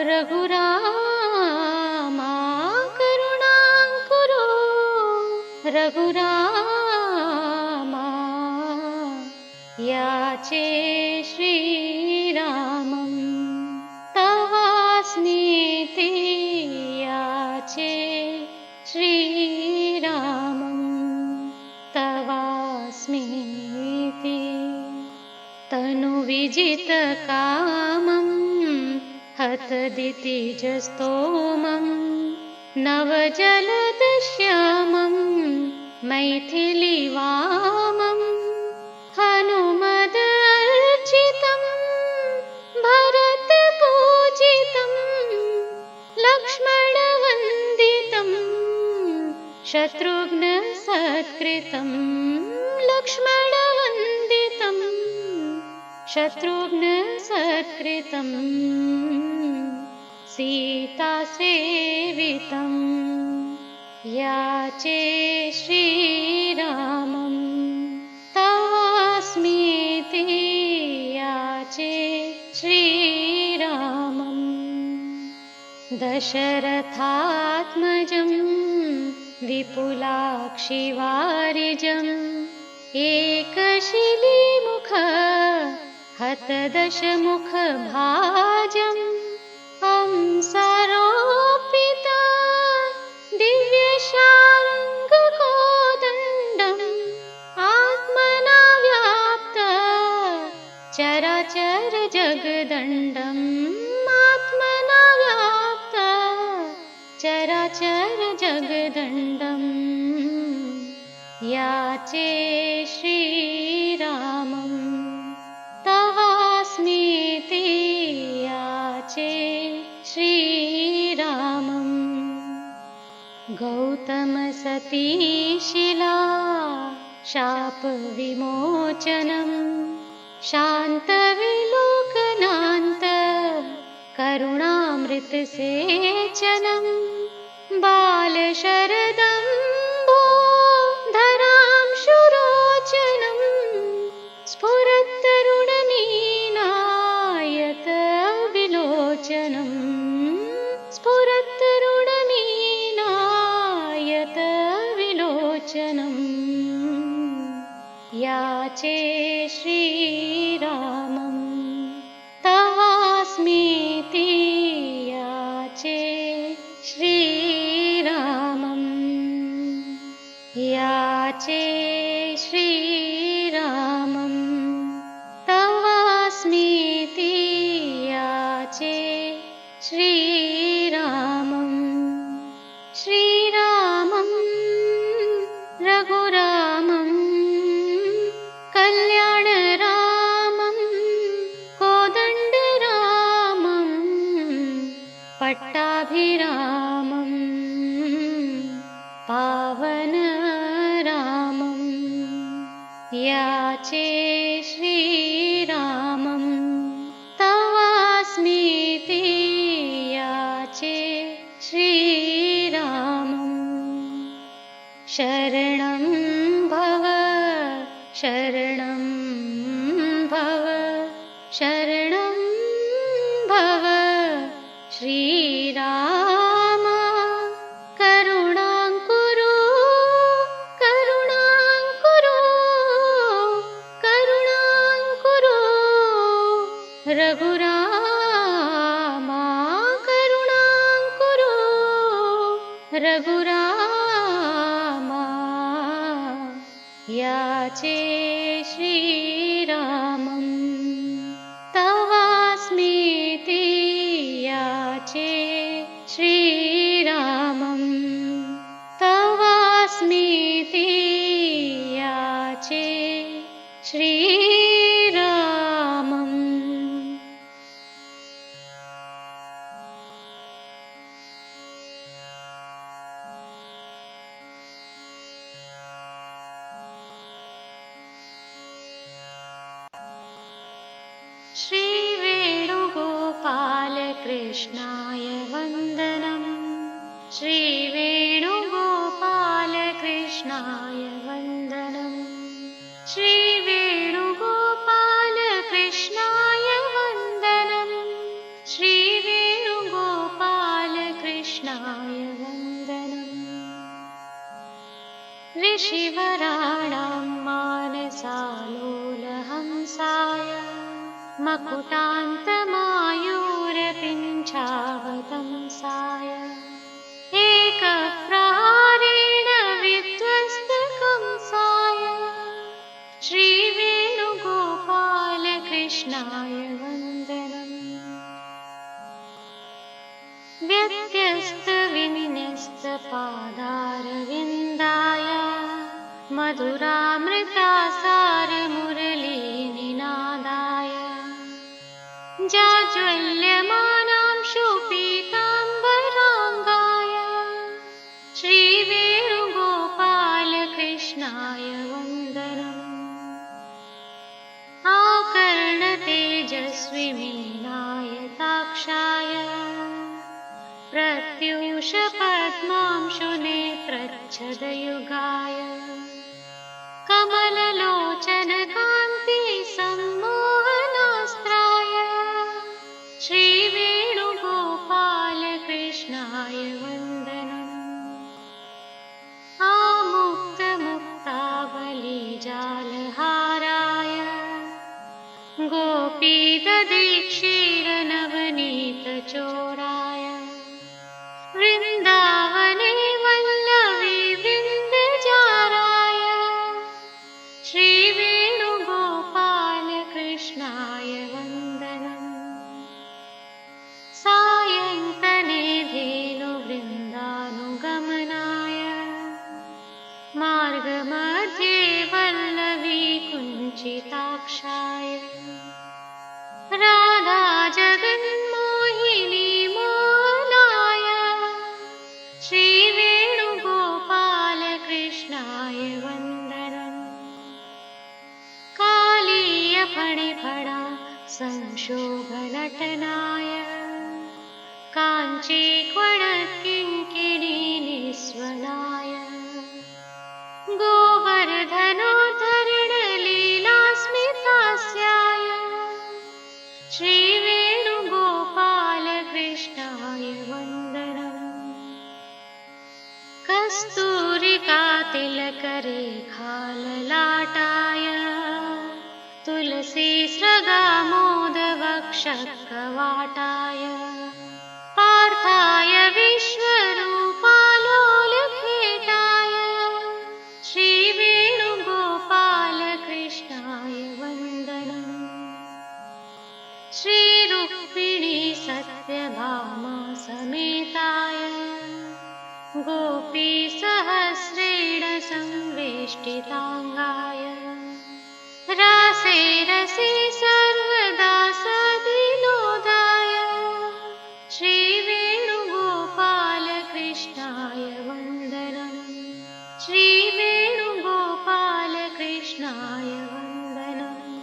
Speaker 7: रघुरामा करुणां कुरु रघुरामा याचे श्रीरामं तवास्मीति याचे श्रीरामं तवास्मीति तनुविजितकामं हतदितिजस्तोमं नवजलदश्यामं मैथिलीवामं हनुमदर्चितं भरतपूजितं लक्ष्मणवन्दितं शत्रुघ्नसत्कृतं लक्ष्मणवन्दितं शत्रुघ्नसत्कृतं सीतासेवितं याचे श्रीरामं तवास्मीति याचे श्रीरामं दशरथात्मजं विपुलाक्षिवारिजम् एकशिलीमुख हतदशमुखभाजम् हंसारोपिता दिव्यशार्ङ्गकोदण्डम् आत्मना व्याप्त चराचरजगदण्डम् आत्मना व्याप्त चराचरजगदण्डम् याचे श्रीरामं तवास्मीति याचे श्री सतीशिला शापविमोचनं शान्तविलोकनान्त करुणामृतसेचनं बालशरदम्बो धरांशुरोचनं स्फुरत्तरुणमीनायत विलोचनं स्फुरत्तरुणमीनायत विलोचनं याचे श्रीरामं तवास्मीति याचे श्रीरामं याचे श्रीरामं तवास्मीति याचे श्रीरामं श्रीरामं रघुरामं कल्याणरामं कोदण्डरामं पट्टाभिरामं पावनरामं याचे श्रीरामं तवास्मीति याचे श्रीरामं शरणं भव शरणं भव शरणं भव श्रीराम करुणां कुरु करुणां कुरु करुणां कुरु रघुरामा करुणां कुरु रघुरामा याचे श्रीरामं तवास्मीति याचे श्रीरामं तवास्मीति याचे श्रीरामम् श्रीवेणुगोपालकृष्णाय वन्दनम् श्रीवेणुगोपालकृष्णाय वन्दनम् श्रीवेणुगोपालकृष्णाय वन्दनम् श्रीवेणुगोपालकृष्णाय वन्दनम् ऋषिवराणां मानसालोलहंसाय मकुटान्तमायूरपिञ्छावतंसाय एकप्रहारेण विध्वस्तकंसाय श्रीवेणुगोपालकृष्णाय वन्दनम् व्यत्यस्तविन्यस्तपादारविन्दाय मधुरामृतासारमुरलीनिनादाय जाज्वल्यमानांशुपीताम्बराङ्गाय श्रीवेणुगोपालकृष्णाय वन्दनम् आकर्णतेजस्विमीनायताक्षाय प्रत्यूषपद्मांशुनेत्रच्छदयुगाय कमललोचनकान्तिसम्मोहनास्त्राय श्रीवेणुगोपालकृष्णाय वन्दनम् आमुक्तमुक्तावलीजालहाराय गोपीदीक्षीरनवनीतचोराय वृन्दावने वल्लवी वृन्दजाराय श्रीवेणुगोपालकृष्णाय वन्दनम् सायन्तने धेनुवृन्दानुगमनाय मार्गमध्ये वल्लवी कुञ्चिताक्षाय राधा जगन्मोहिनी मोहनाय श्रीवेणुगोपाल संशोभनटनाय काञ्चीक्वणकिङ्किणीनिस्वनाय गोवर्धनोद्धरणलीलास्मितास्याय श्रीवेणुगोपालकृष्णाय वन्दनम्। कस्तूरिकातिलकरेखाललाटाय तुलसीस्रगामोदवक्षकवाटाय पार्थाय विश्वरूपालोलखेटाय श्रीवेणुगोपालकृष्णाय वन्दनम्। श्रीरुक्मिणी सत्यभामा समेताय गोपीसहस्रेण संवेष्टिताङ्गाय रासे रसे सर्वदा सदिलोदाय श्रीवेणुगोपालकृष्णाय वन्दनम्। श्रीवेणुगोपालकृष्णाय वन्दनम्।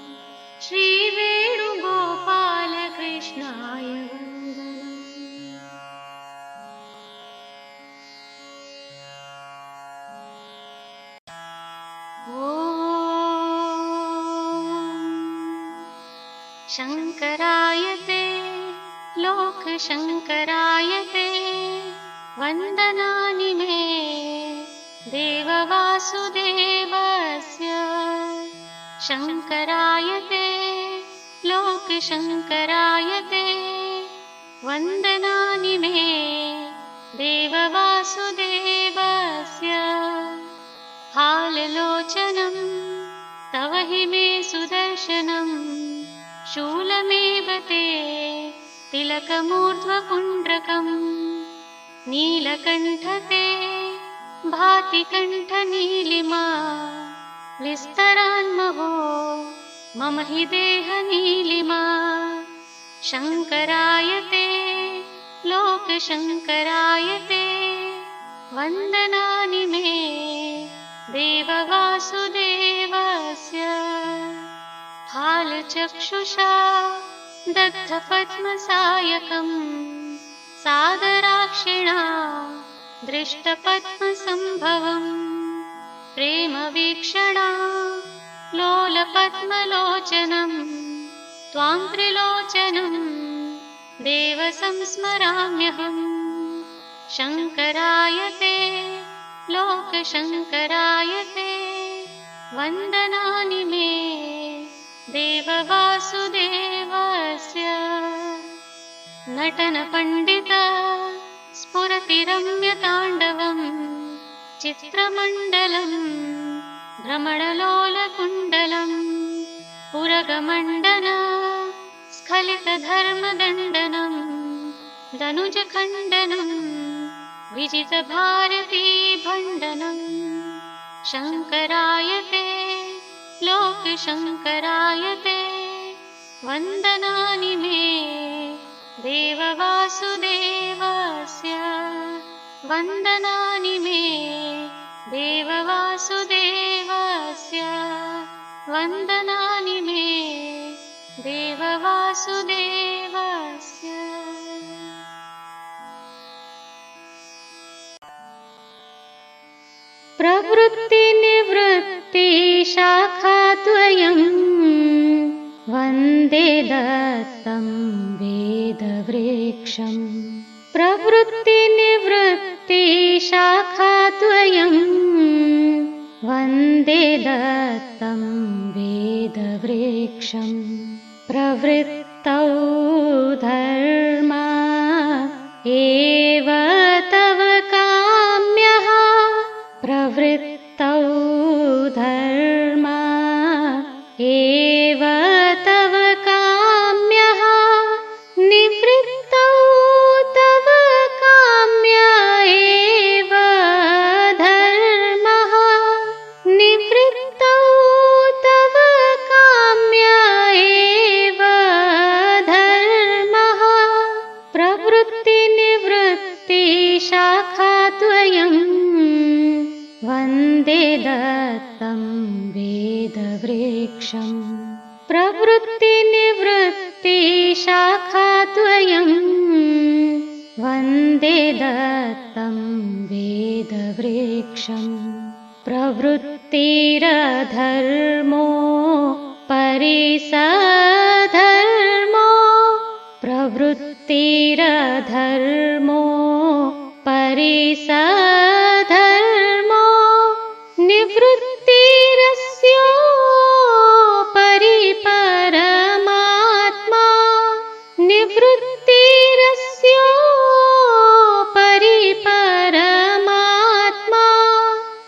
Speaker 7: श्रीवेणुगोपालकृष्णाय वन्दनम्। शङ्कराय ते लोकशङ्कराय ते वन्दनानि मे देववासुदेवस्य। शङ्कराय ते लोकशङ्कराय ते वन्दनानि मे देववासुदेवस्य। हाललोचनं तव हि मे सुदर्शनम् शूलमेव ते तिलकमूर्ध्वपुण्ड्रकम् नीलकण्ठते भाति कण्ठनीलिमा विस्तरान्महो मम हि देहनीलिमा। शङ्कराय ते लोकशङ्कराय ते वन्दनानि मे देववासुदेवस्य। हालचक्षुषा दग्धपद्मसायकम् सादराक्षिणा दृष्टपद्मसम्भवम् प्रेमवीक्षणा लोलपद्मलोचनम् त्वां त्रिलोचनं देव संस्मराम्यहम्। शङ्कराय ते लोकशङ्कराय ते वन्दनानि मे देववासुदेवस्य। नटनपण्डित स्फुरति रम्यताण्डवम् चित्रमण्डलम् भ्रमणलोलकुण्डलम् पुरगमण्डन स्खलितधर्मदण्डनम् दनुजखण्डनम् विजितभारतीभण्डनम्। शङ्कराय ते लोकशङ्कराय ते वन्दनानि मे देववासुदेवस्य। वन्दनानि मे देववासुदेवस्य। वन्दनानि मे देववासुदेवस्य। प्रवृत्तिनिवृत्ति शाखाद्वयम् वन्दे दत्तं वेदवृक्षम्। प्रवृत्तिनिवृत्ति शाखाद्वयम् वन्दे दत्तं वेदवृक्षम्। प्रवृत्तौ धर्मा एव तव काम्यः। प्रवृत्तौ धर्मा एव तव काम्यः। निवृत्तौ तव काम्य एव धर्मः। निवृत्तौ तव काम्य एव धर्मः। प्रवृत्तिनिवृत्ति शाखाद्वयम् वन्दे दत्तं वेदवृक्षम्। प्रवृत्तिनिवृत्तिशाखाद्वयम् वन्दे दत्तं वेदवृक्षम् प्रवृत्तिरधर्मो परिसधर्मो प्रवृत्तिरधर्मो परिसधर्मो निवृत्तिरस्योपरि परमात्मा निवृत्तिरस्योपरि परमात्मा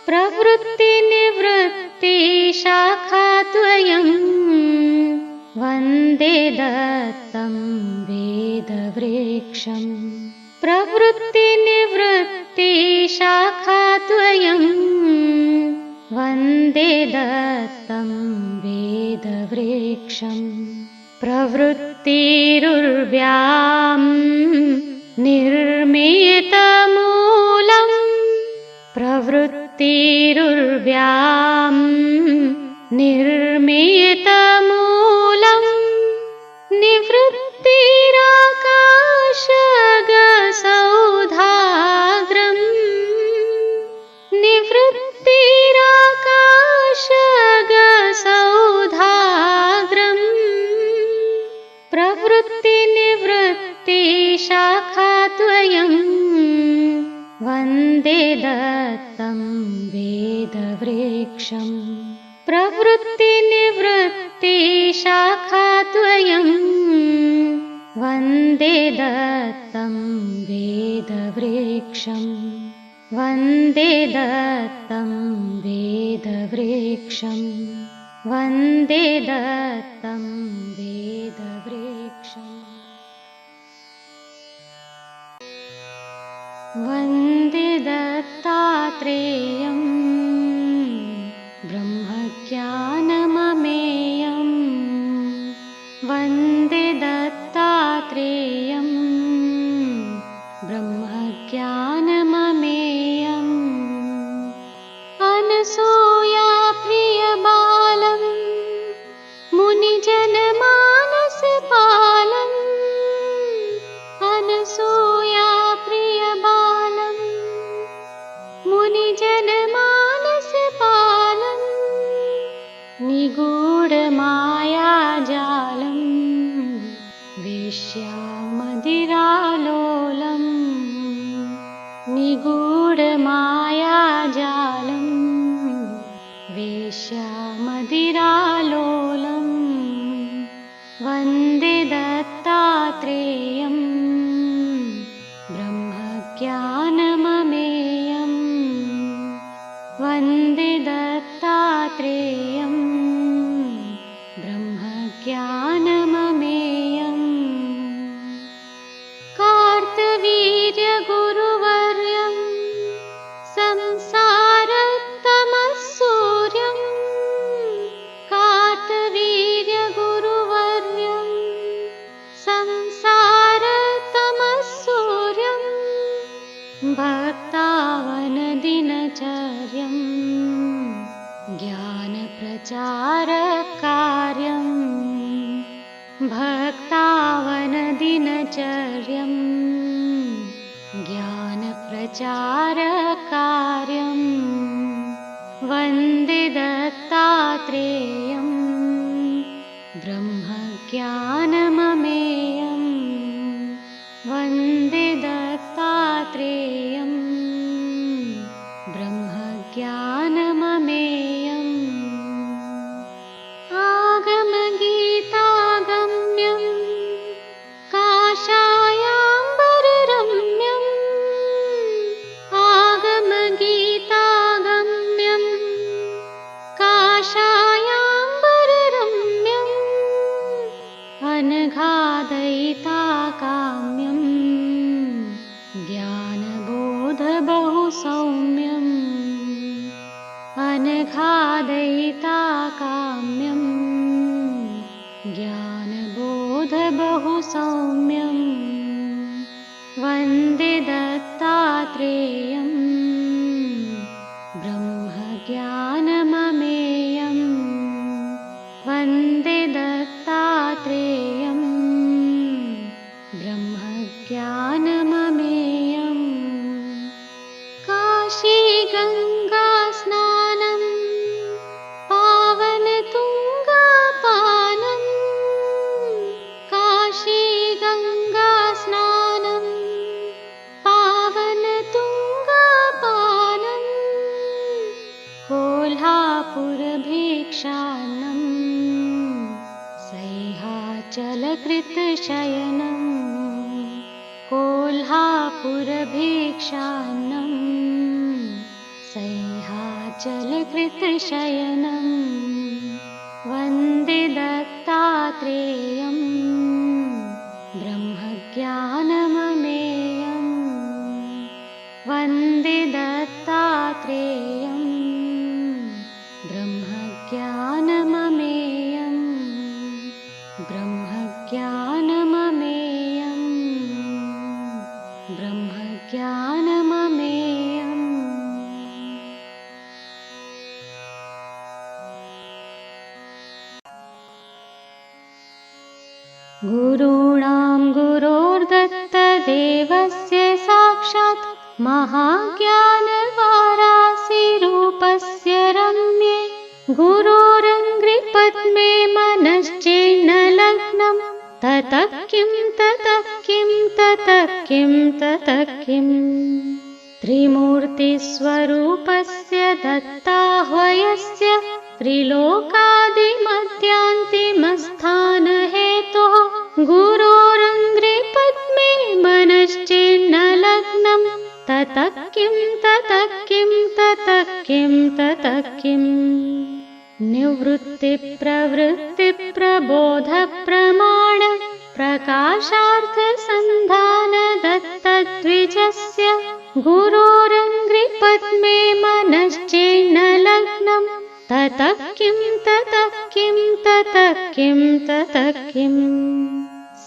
Speaker 7: प्रवृत्तिनिवृत्तिशाखाद्वयम् वन्दे दत्तं वेदवृक्षम् प्रवृत्तिनिवृत्तिशाखाद्वयम् वन्दे दत्तं वेदवृक्षम् प्रवृत्तिरुर्व्यां निर्मितमूलम् प्रवृत्तिरुर्व्यां निर्मितमूलम् निवृत्तिराकाशगसौधाग्रम् निवृत्तिराकाशगसौधाग्रम् प्रवृत्तिनिवृत्तिशाखाद्वयम् वन्दे दत्तं वेदवृक्षम् प्रवृत्तिनिवृत्तिशाखाद्वयम् वन्दे दत्तं वेदवृक्षम् वन्दे दत्तं वेदवृक्षम् वन्दे दत्तं वेदवृक्षम् वन्दे दत्तात्रेयं ब्रह्मज्ञानममेयम् वन्दे दत्तात्रेयं ब्रह्मज्ञानममेयम् अनसूया प्रियबालम् मुनिजनमानसपालम् अनसूया प्रियबालम् मुनिजनमानसपालम् निगूढमायाजालम् वेश्यामदिरालोलम् निगूढमायाजालम् वेश्यामदिरालोलम् वन्दे दत्तात्रेयं ब्रह्मज्ञानममेयम् वन्दे दत्तात्रेयं ब्रह्मज्ञानममेयम् कार्तवीर्यगुरुवर्यं संसारतमःसूर्यं कार्तवीर्यगुरुवर्यं संसारतमःसूर्यं भक्तावनदिनचर्यं ज्ञानप्रचारकार्यं भक्तावनदिनचर्यं ज्ञानप्रचारकार्यं वन्दे दत्तात्रेयं ब्रह्मज्ञानममेयम् वन्दे दत्तात्रेयं ब्रह्मज्ञानममेयम् आगमगीतागम्यं काषायाम्बररम्यम् आगमगीतागम्यं काषायाम्बररम्यम् अनघादयिताकाम्यं ज्ञानबोधबहुसौम्यम् अनघादयिताकाम्यं ज्ञानबोधबहुसौम्यम् वन्दे दत्तात्रेयं ब्रह्मज्ञानममेयम् वन्दे
Speaker 2: कोल्हापुरभिक्षान्नम् सह्याचलकृतशयनम् कोल्हापुरभिक्षान्नम् सह्याचलकृतशयनम् वन्दे दत्तात्रेयम् ब्रह्मज्ञानममेयम् वन्दे दत्तात्रेयम् ब्रह्मज्ञानममेयम् ब्रह्मज्ञानममेयम् ब्रह्मज्ञानममेयम् गुरूणां गुरोर्दत्तदेवस्य साक्षात् महाज्ञानवारासिरूपस्य रम्ये गुरोरङ्घ्रिपद्मे मनश्चेन्नलग्नं ततः किं ततः किं ततः किं ततः किं त्रिमूर्तिस्वरूपस्य दत्ताह्वयस्य त्रिलोकादिमध्यान्तिमस्थानहेतोः गुरोरङ्घ्रिपद्मे मनश्चेन्नलग्नं ततः किं ततः किं ततः किं ततः किं निवृत्तिप्रवृत्तिप्रबोधप्रमाण प्रकाशार्थसन्धानदत्तद्विजस्य गुरोरङ्घ्रिपद्मे मनश्चेन्नलग्नं ततः किं ततः किं ततः किं ततः किं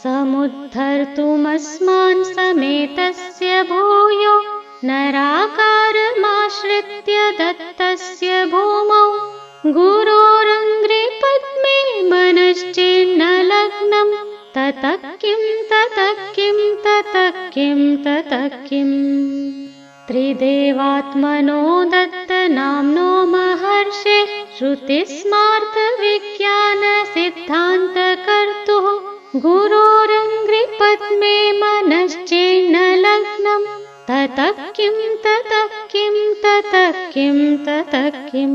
Speaker 2: समुद्धर्तुमस्मान् समेतस्य भूयो नराकारमाश्रित्य दत्तस्य भूमौ गुरोरङ्घ्रिपद्मे मनश्चेन्नलग्नं ततः किं ततः किं ततः किं ततः किं त्रिदेवात्मनो दत्तनाम्नो महर्षे श्रुतिस्मार्थविज्ञानसिद्धान्तकर्तुः गुरोरङ्घ्रिपद्मे मनश्चेन्नलग्नं ततः किं ततः किं ततः किं ततः किं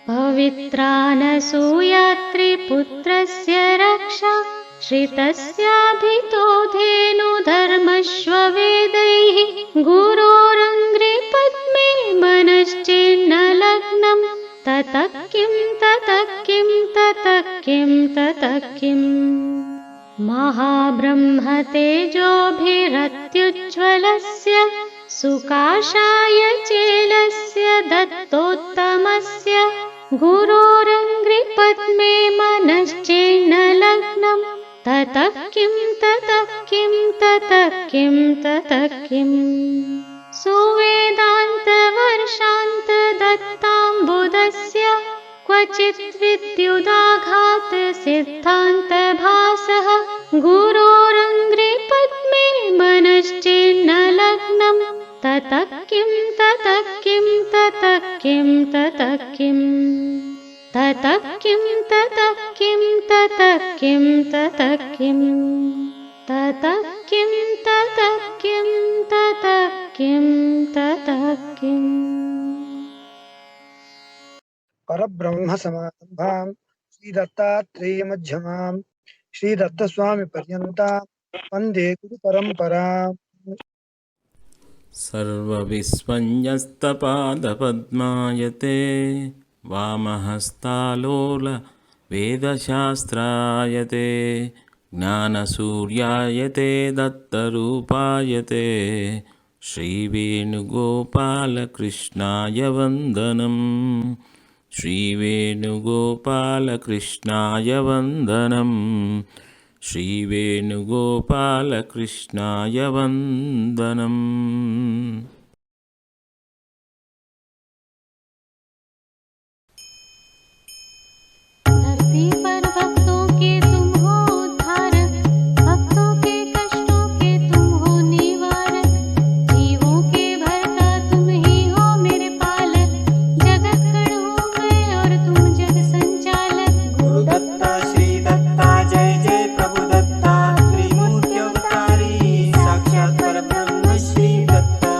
Speaker 2: पवित्रानसूयात्रिपुत्रस्य रक्षा श्रितस्याभितो धेनुधर्मश्ववेदैः गुरोरङ्घ्रिपद्मे मनश्चेन्नलग्नं ततः किं ततः किं ततः किं ततः किं महाब्रह्मतेजोभिरत्युज्ज्वलस्य सुकाशाय चेलस्य दत्तोत्तमस्य गुरोरङ्घ्रिपद्मे मनश्चेन्नलग्नं ततः किं ततः किं ततः किं ततः किं सुवेदान्तवर्षान्तदत्ताम्बुदस्य क्वचित् विद्युदाघात सिद्धान्तभासः गुरोरङ्घ्रिपद्मे मनश्चेन्नलग्नं ततः किं ततः किं ततः किं ततः किं ततः किं ततः किं ततः किं ततः किं ततः किं ततः किं ततः किं ततः किं
Speaker 3: परब्रह्म समारंभां श्री मध्यमां श्री दत्तस्वामी पर्यन्तां वन्दे गुरु परम्पराम्।
Speaker 4: सर्वविस्मञ्जस्तपादपद्मायते वामहस्तालोल वेदशास्त्रायते ज्ञानसूर्यायते दत्तरूपायते श्रीवेणुगोपालकृष्णाय वन्दनम् श्रीवेणुगोपालकृष्णाय वन्दनम् श्रीवेणुगोपालकृष्णाय वन्दनम्।
Speaker 2: धरती पर भक्तों के तुम हो उद्धारक, भक्तों के कष्टों के तुम हो निवारक, जीवों के भरता तुम ही हो मेरे पालक, जगत गढ़ हूँ मैं और तुम जग संचालक।
Speaker 8: गुरु दत्ता श्री दत्ता जय जय प्रभु दत्ता त्रिमूर्ति अवतारी साक्षात परब्रह्म श्री दत्ता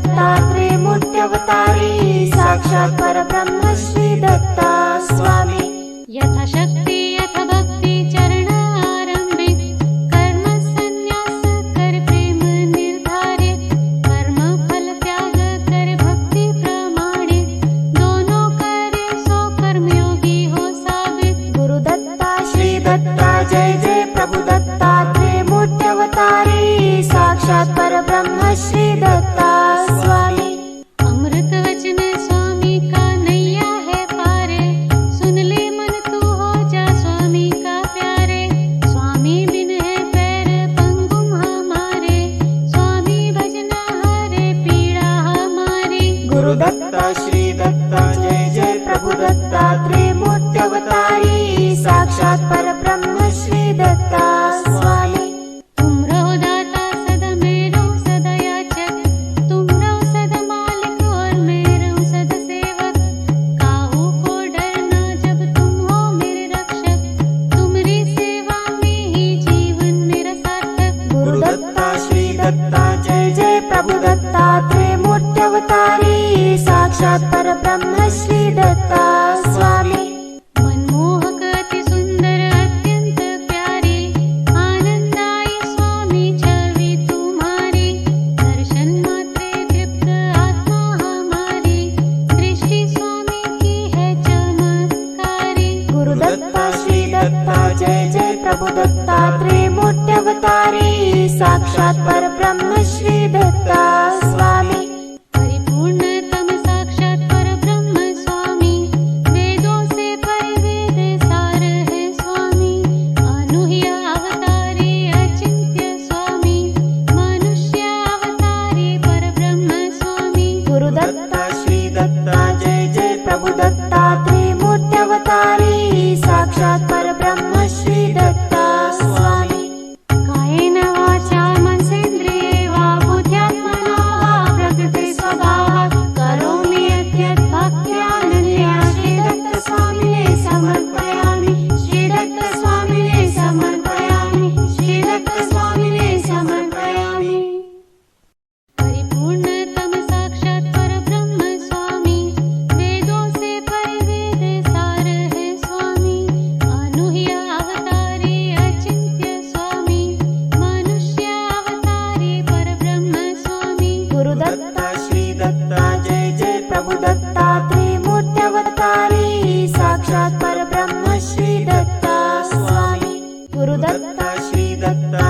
Speaker 9: दत्तात्रेय मूर्त्यवतारी साक्षात् परब्रह्म श्री दत्ता स्वामी।
Speaker 2: यथाशक्ति यथ भक्ति चरण आरंभे कर्म संन्यास कर प्रेम निर्धारे कर्म फल त्याग कर भक्ति प्रमाणे दोनों करे सो कर्मयोगी हो साबित।
Speaker 9: गुरु दत्ता श्री दत्ता जय जय प्रभु दत्तात्रेय मूर्त्यवतारी साक्षात् परब्रह्म श्री दत्ता स्वामी।
Speaker 2: अमृत वचन स्वामी का नैया है पारे सुन ले मन तू हो जा स्वामी का प्यारे। स्वामी बिन है पैर पंगुम हमारे स्वामी भजना हरे पीड़ा हमारी।
Speaker 9: गुरु दत्ता श्री दत्ता जय जय प्रभु दत्तात्रेय मूर्त्यवतारी साक्षात् परब्रह्म श्री दत्ता स्वामी।
Speaker 2: तुम रहो दाता सदा मैं रहूं सदा याचक तुम रहो सदा मालिक और मैं रहूं सदा सेवक। काहू को डरना जब तुम हो मेरे रक्षक तुम्हारी सेवा में ही जीवन मेरा सार्थक।
Speaker 9: गुरु दत्ता श्री दत्ता जय जय प्रभु दत्तात्रेय मूर्त्यवतारी साक्षात् परब्रह्म श्री दत्ता स्वामी।
Speaker 2: मनमोहक अति सुंदर अत्यंत प्यारी आनंदाई स्वामी छवि तुम्हारी। दर्शन मात्रे तृप्त आत्मा हमारी दृष्टि स्वामी की है चमत्कारी।
Speaker 9: गुरु दत्ता श्री दत्ता जय जय प्रभु दत्तात्रेय मूर्त्यवतारी साक्षात् परब्रह्म श्री दत्ता स्वामी।
Speaker 2: परिपूर्णतम साक्षात् परब्रह्म स्वामी वेदों से परिवेद सार है स्वामी। अनूह्य अवतारी अचिंत्य स्वामी मनुष्य अवतारी परब्रह्म स्वामी।
Speaker 9: गुरु दत्ता श्री दत्ता जय जय प्रभु दत्तात्रेय मूर्त्यवतारी साक्षात् परब्रह्म श्री दत्ता स्वामी।
Speaker 2: कायेन वाचा मनसेन्द्रिये वा बुद्ध्यात्मना वा प्रकृते स्वभावात् करोमि यद्यत् भक्त्यानन्या श्रीदत्त स्वामिने समर्पयामि श्रीदत्त स्वामिने समर्पयामि श्रीदत्त स्वामिने समर्पयामि। परिपूर्णतम साक्षात् परब्रह्म स्वामी वेदों से परिवेद सार है स्वामी। अनूह्य अवतारी अचिंत्य स्वामी मनुष्य अवतारी परब्रह्म स्वामी।
Speaker 9: गुरु दत्ता श्री दत्ता जय जय प्रभु दत्तात्रेय मूर्त्यवतारी साक्षात् परब्रह्म श्री दत्ता स्वामी। गुरु दत्ता श्री दत्ता